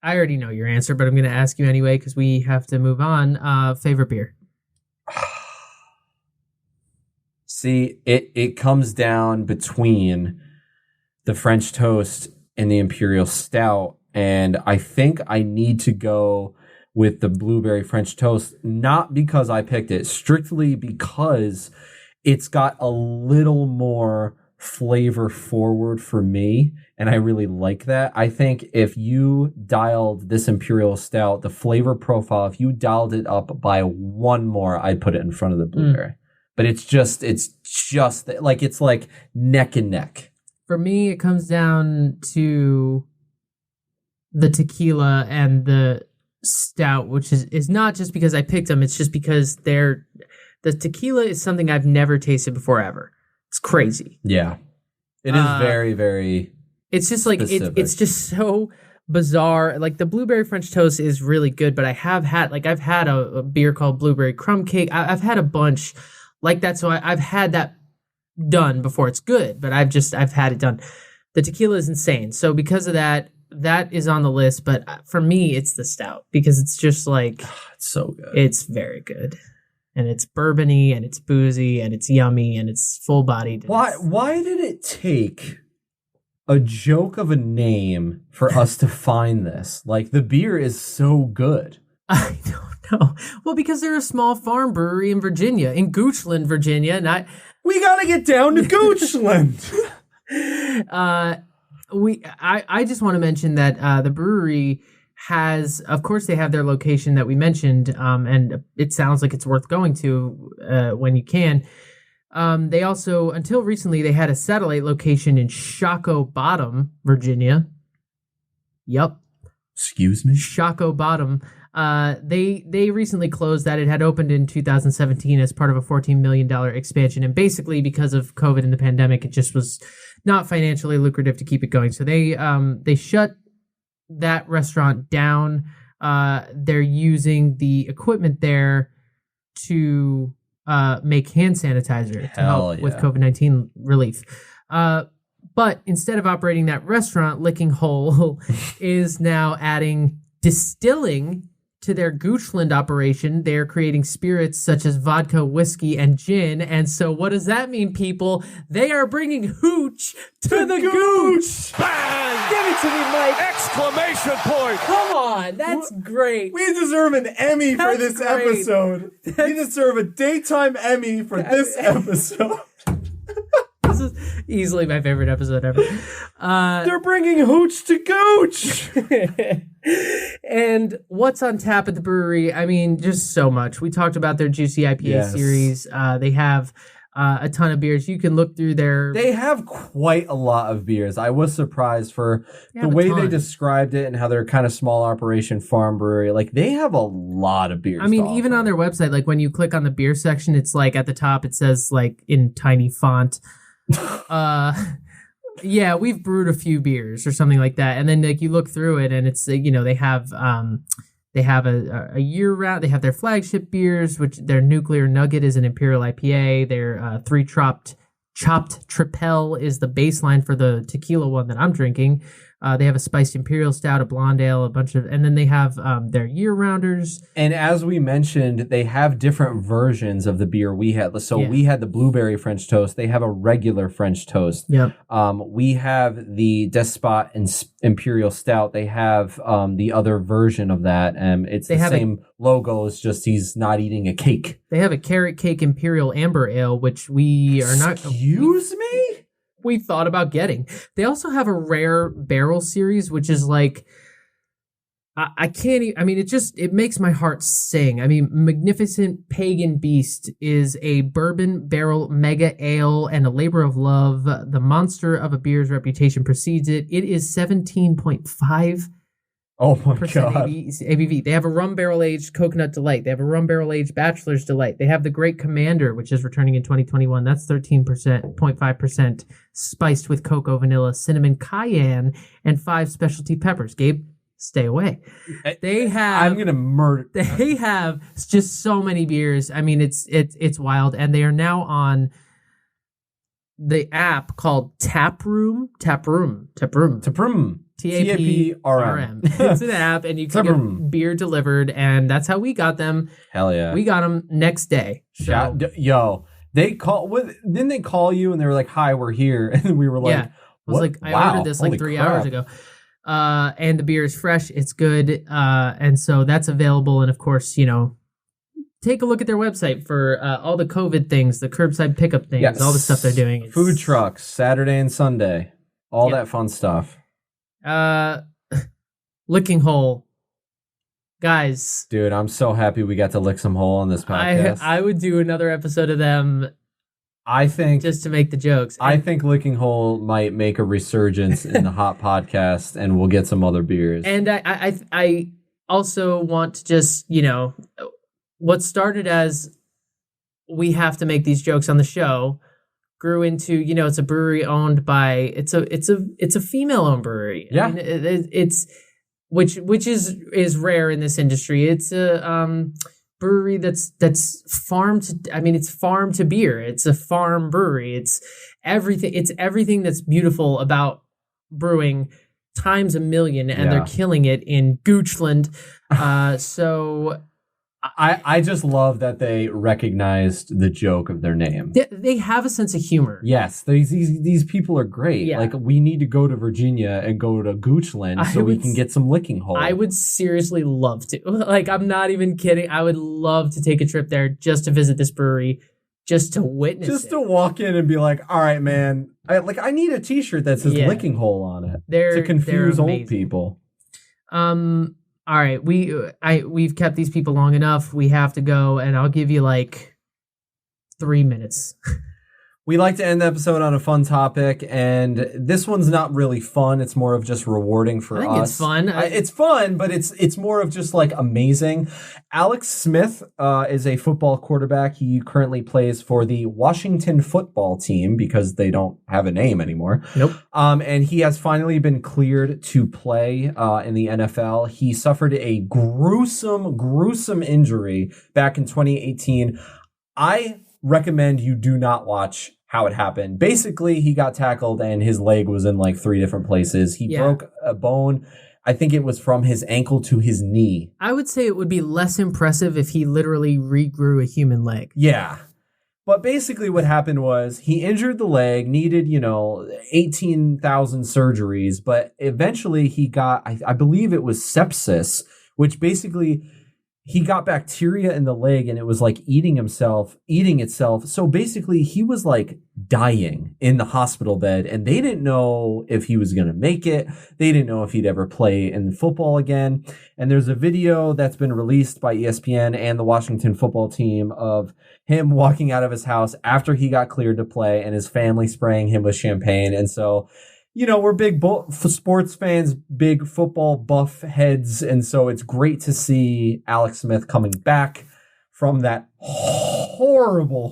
I already know your answer, but I'm going to ask you anyway because we have to move on. Favorite beer? See, it comes down between the French Toast and the Imperial Stout. And I think I need to go with the blueberry French Toast, not because I picked it, strictly because it's got a little more flavor forward for me, and I really like that. I think if you dialed this Imperial Stout, the flavor profile, if you dialed it up by one more, I'd put it in front of the blueberry. But it's just like, it's like neck and neck. For me, it comes down to the tequila and the stout, which is not just because I picked them, it's just because the tequila is something I've never tasted before ever. It's crazy. Yeah. It is very, very it's just like it's just so bizarre. Like the blueberry French Toast is really good, but I've had a beer called blueberry crumb cake. I've had a bunch like that, so I've had that done before. It's good, but I've had it done. The tequila is insane. So because of that is on the list, but for me, it's the stout because it's just like it's so good. It's very good, and it's bourbony, and it's boozy, and it's yummy, and it's full bodied. Why did it take a joke of a name for us to find this? Like, the beer is so good. I don't know. Well, because they're a small farm brewery in Virginia, in Goochland, Virginia, and we gotta get down to Goochland. I just want to mention that the brewery has, of course, they have their location that we mentioned, and it sounds like it's worth going to when you can. They also, until recently, they had a satellite location in Shockoe Bottom, Virginia. Yep. Excuse me? Shockoe Bottom. They recently closed that. It had opened in 2017 as part of a $14 million expansion, and basically because of COVID and the pandemic, it just was not financially lucrative to keep it going. So they shut that restaurant down. They're using the equipment there to make hand sanitizer to help with COVID-19 relief. But instead of operating that restaurant, Lickinghole is now adding distilling to their Goochland operation. They're creating spirits such as vodka, whiskey, and gin. And so what does that mean, people? They are bringing hooch to the gooch! Bang! Give it to me, Mike! Exclamation point! Come on, that's great. We deserve an Emmy for this great. episode. We deserve a daytime Emmy for this episode. This is easily my favorite episode ever. They're bringing hooch to gooch! And what's on tap at the brewery? I mean, just so much. We talked about their Juicy IPA series. They have a ton of beers. You can look through their... They have quite a lot of beers. I was surprised for the way they described it and how they're kind of small operation farm brewery. Like, they have a lot of beers. I mean, even on their website, like when you click on the beer section, it's like at the top, it says like in tiny font, yeah, we've brewed a few beers or something like that. And then like you look through it and it's, they have a year round, they have their flagship beers, which their Nuclear Nugget is an Imperial IPA. Their Chopt Tripel is the baseline for the tequila one that I'm drinking. They have a spiced Imperial Stout, a blonde ale, and then they have their year-rounders. And as we mentioned, they have different versions of the beer we had. So we had the blueberry French toast. They have a regular French toast. Yep. We have the Despot and Imperial Stout. They have the other version of that. It's the same logo. It's just he's not eating a cake. They have a carrot cake Imperial Amber Ale, which we are not... Excuse me? We thought about getting. They also have a rare barrel series, which is like, I can't, I mean, it makes my heart sing. I mean, Magnificent Pagan Beast is a bourbon barrel mega ale and a labor of love. The monster of a beer's reputation precedes it. It is 17.5%. Oh my God. ABV. They have a rum barrel aged coconut delight. They have a rum barrel aged bachelor's delight. They have the Great Commander, which is returning in 2021. That's 13.5% spiced with cocoa, vanilla, cinnamon, cayenne, and 5 specialty peppers. Gabe, stay away. I'm gonna murder. They have just so many beers. I mean, it's wild, and they are now on the app called Taproom. TAPRM. It's an app, and you can get beer delivered, and that's how we got them. Hell yeah. We got them next day. So. Didn't they call you and they were like, "Hi, we're here," and we were like, "Yeah." I ordered this like 3 hours ago. And the beer is fresh. It's good. And so that's available. And of course, take a look at their website for all the COVID things, the curbside pickup things, all the stuff they're doing. Food trucks, Saturday and Sunday, all that fun stuff. Lickinghole. Guys. Dude, I'm so happy we got to lick some hole on this podcast. I would do another episode of them. I think just to make the jokes. I think Lickinghole might make a resurgence in the hot podcast, and we'll get some other beers. And I also want to just, what started as we have to make these jokes on the show grew into, it's a brewery owned by it's a female owned brewery. Yeah. I mean, it's which is rare in this industry. It's a brewery that's farm to beer. It's a farm brewery. It's everything that's beautiful about brewing times a million, and they're killing it in Goochland. So I just love that they recognized the joke of their name. They have a sense of humor. Yes, these people are great. Yeah. Like, we need to go to Virginia and go to Goochland so we can get some Lickinghole. I would seriously love to. Like, I'm not even kidding. I would love to take a trip there just to visit this brewery, just to witness it. Just to walk in and be like, all right, man, I need a t-shirt that says Lickinghole on it to confuse old people. All right, we've kept these people long enough. We have to go, and I'll give you like 3 minutes. We like to end the episode on a fun topic, and this one's not really fun. It's more of just rewarding for us. I think it's fun. It's fun, but it's more of just like amazing. Alex Smith is a football quarterback. He currently plays for the Washington football team because they don't have a name anymore. Nope. And he has finally been cleared to play in the NFL. He suffered a gruesome injury back in 2018. I recommend you do not watch how it happened. Basically, he got tackled and his leg was in like 3 different places. He broke a bone. I think it was from his ankle to his knee. I would say it would be less impressive if he literally regrew a human leg. Yeah. But basically what happened was he injured the leg, needed, 18,000 surgeries, but eventually he got, I believe it was sepsis, which basically he got bacteria in the leg and it was like eating itself. So basically he was like dying in the hospital bed, and they didn't know if he was going to make it. They didn't know if he'd ever play in football again. And there's a video that's been released by ESPN and the Washington football team of him walking out of his house after he got cleared to play and his family spraying him with champagne. And so, we're big sports fans, big football buff heads, and so it's great to see Alex Smith coming back from that horrible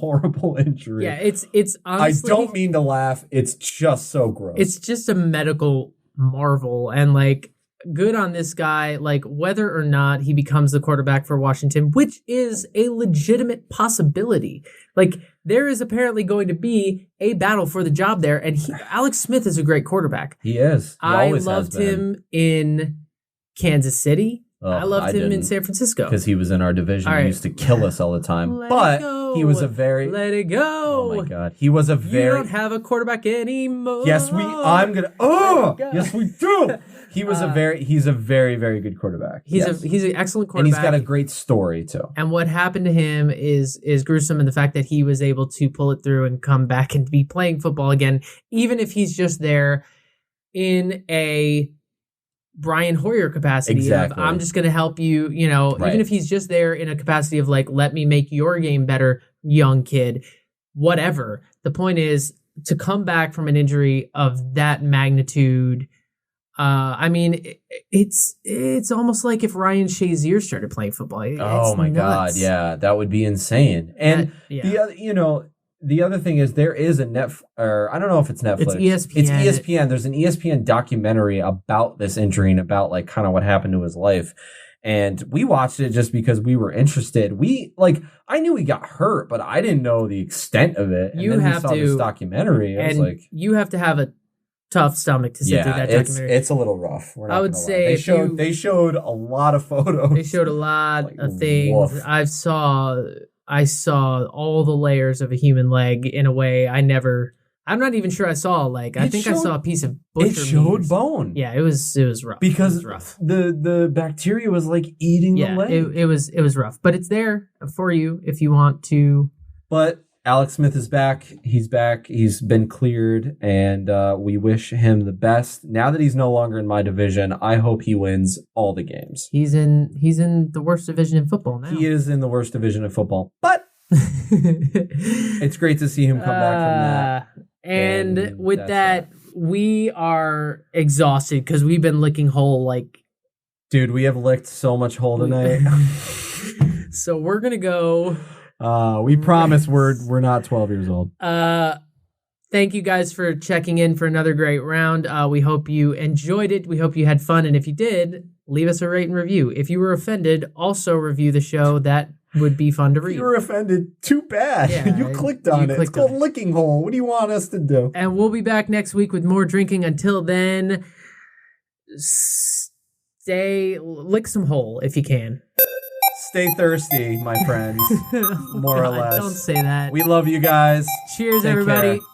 injury. Yeah, it's honestly, I don't mean to laugh. It's just so gross. It's just a medical marvel, and like good on this guy. Like, whether or not he becomes the quarterback for Washington, which is a legitimate possibility. Like, there is apparently going to be a battle for the job there, and Alex Smith is a great quarterback. He is. I loved him in Kansas City. I loved him in San Francisco. Because he was in our division. He used to kill us all the time. But he was a very... Let it go. Oh, my God. He was a very... You don't have a quarterback anymore. Yes, I'm going to... Oh! Yes, we do! He's a very, very good quarterback. He's an excellent quarterback. And he's got a great story, too. And what happened to him is gruesome in the fact that he was able to pull it through and come back and be playing football again, even if he's just there in a Brian Hoyer capacity. Exactly. Of, I'm just going to help you, even if he's just there in a capacity of like, let me make your game better, young kid, whatever. The point is to come back from an injury of that magnitude. I mean, it's almost like if Ryan Shazier started playing football. Oh my God. Yeah. That would be insane. And the other thing is there is I don't know if it's Netflix. It's ESPN. It's ESPN. There's an ESPN documentary about this injury and about like kind of what happened to his life. And we watched it just because we were interested. I knew he got hurt, but I didn't know the extent of it. And then we saw this documentary. I was like, you have to have a tough stomach to sit through that documentary. It's a all little rough. I would say they showed a lot of photos. They showed a lot of things. Woof. I saw all the layers of a human leg in a way I'm not even sure I saw a leg. I think I saw a piece of butcher meat. It showed bone. Yeah, it was rough. Because it was rough. The bacteria was like eating the leg. It was rough. But it's there for you if you want to. But Alex Smith is back. He's back. He's been cleared, and we wish him the best. Now that he's no longer in my division, I hope he wins all the games. He's in the worst division in football now. He is in the worst division of football, but it's great to see him come back from that. And with that, we are exhausted because we've been licking whole Dude, we have licked so much hole tonight. So we're gonna go. We promise we're not 12 years old. Thank you guys for checking in for another great round. We hope you enjoyed it. We hope you had fun. And if you did, leave us a rate and review. If you were offended, also review the show. That would be fun to read. If you were offended, too bad. Yeah, you clicked on it. It's called Lickinghole. What do you want us to do? And we'll be back next week with more drinking. Until then, lick some hole if you can. Stay thirsty, my friends. More or less. Don't say that. We love you guys. Cheers, Take everybody. care.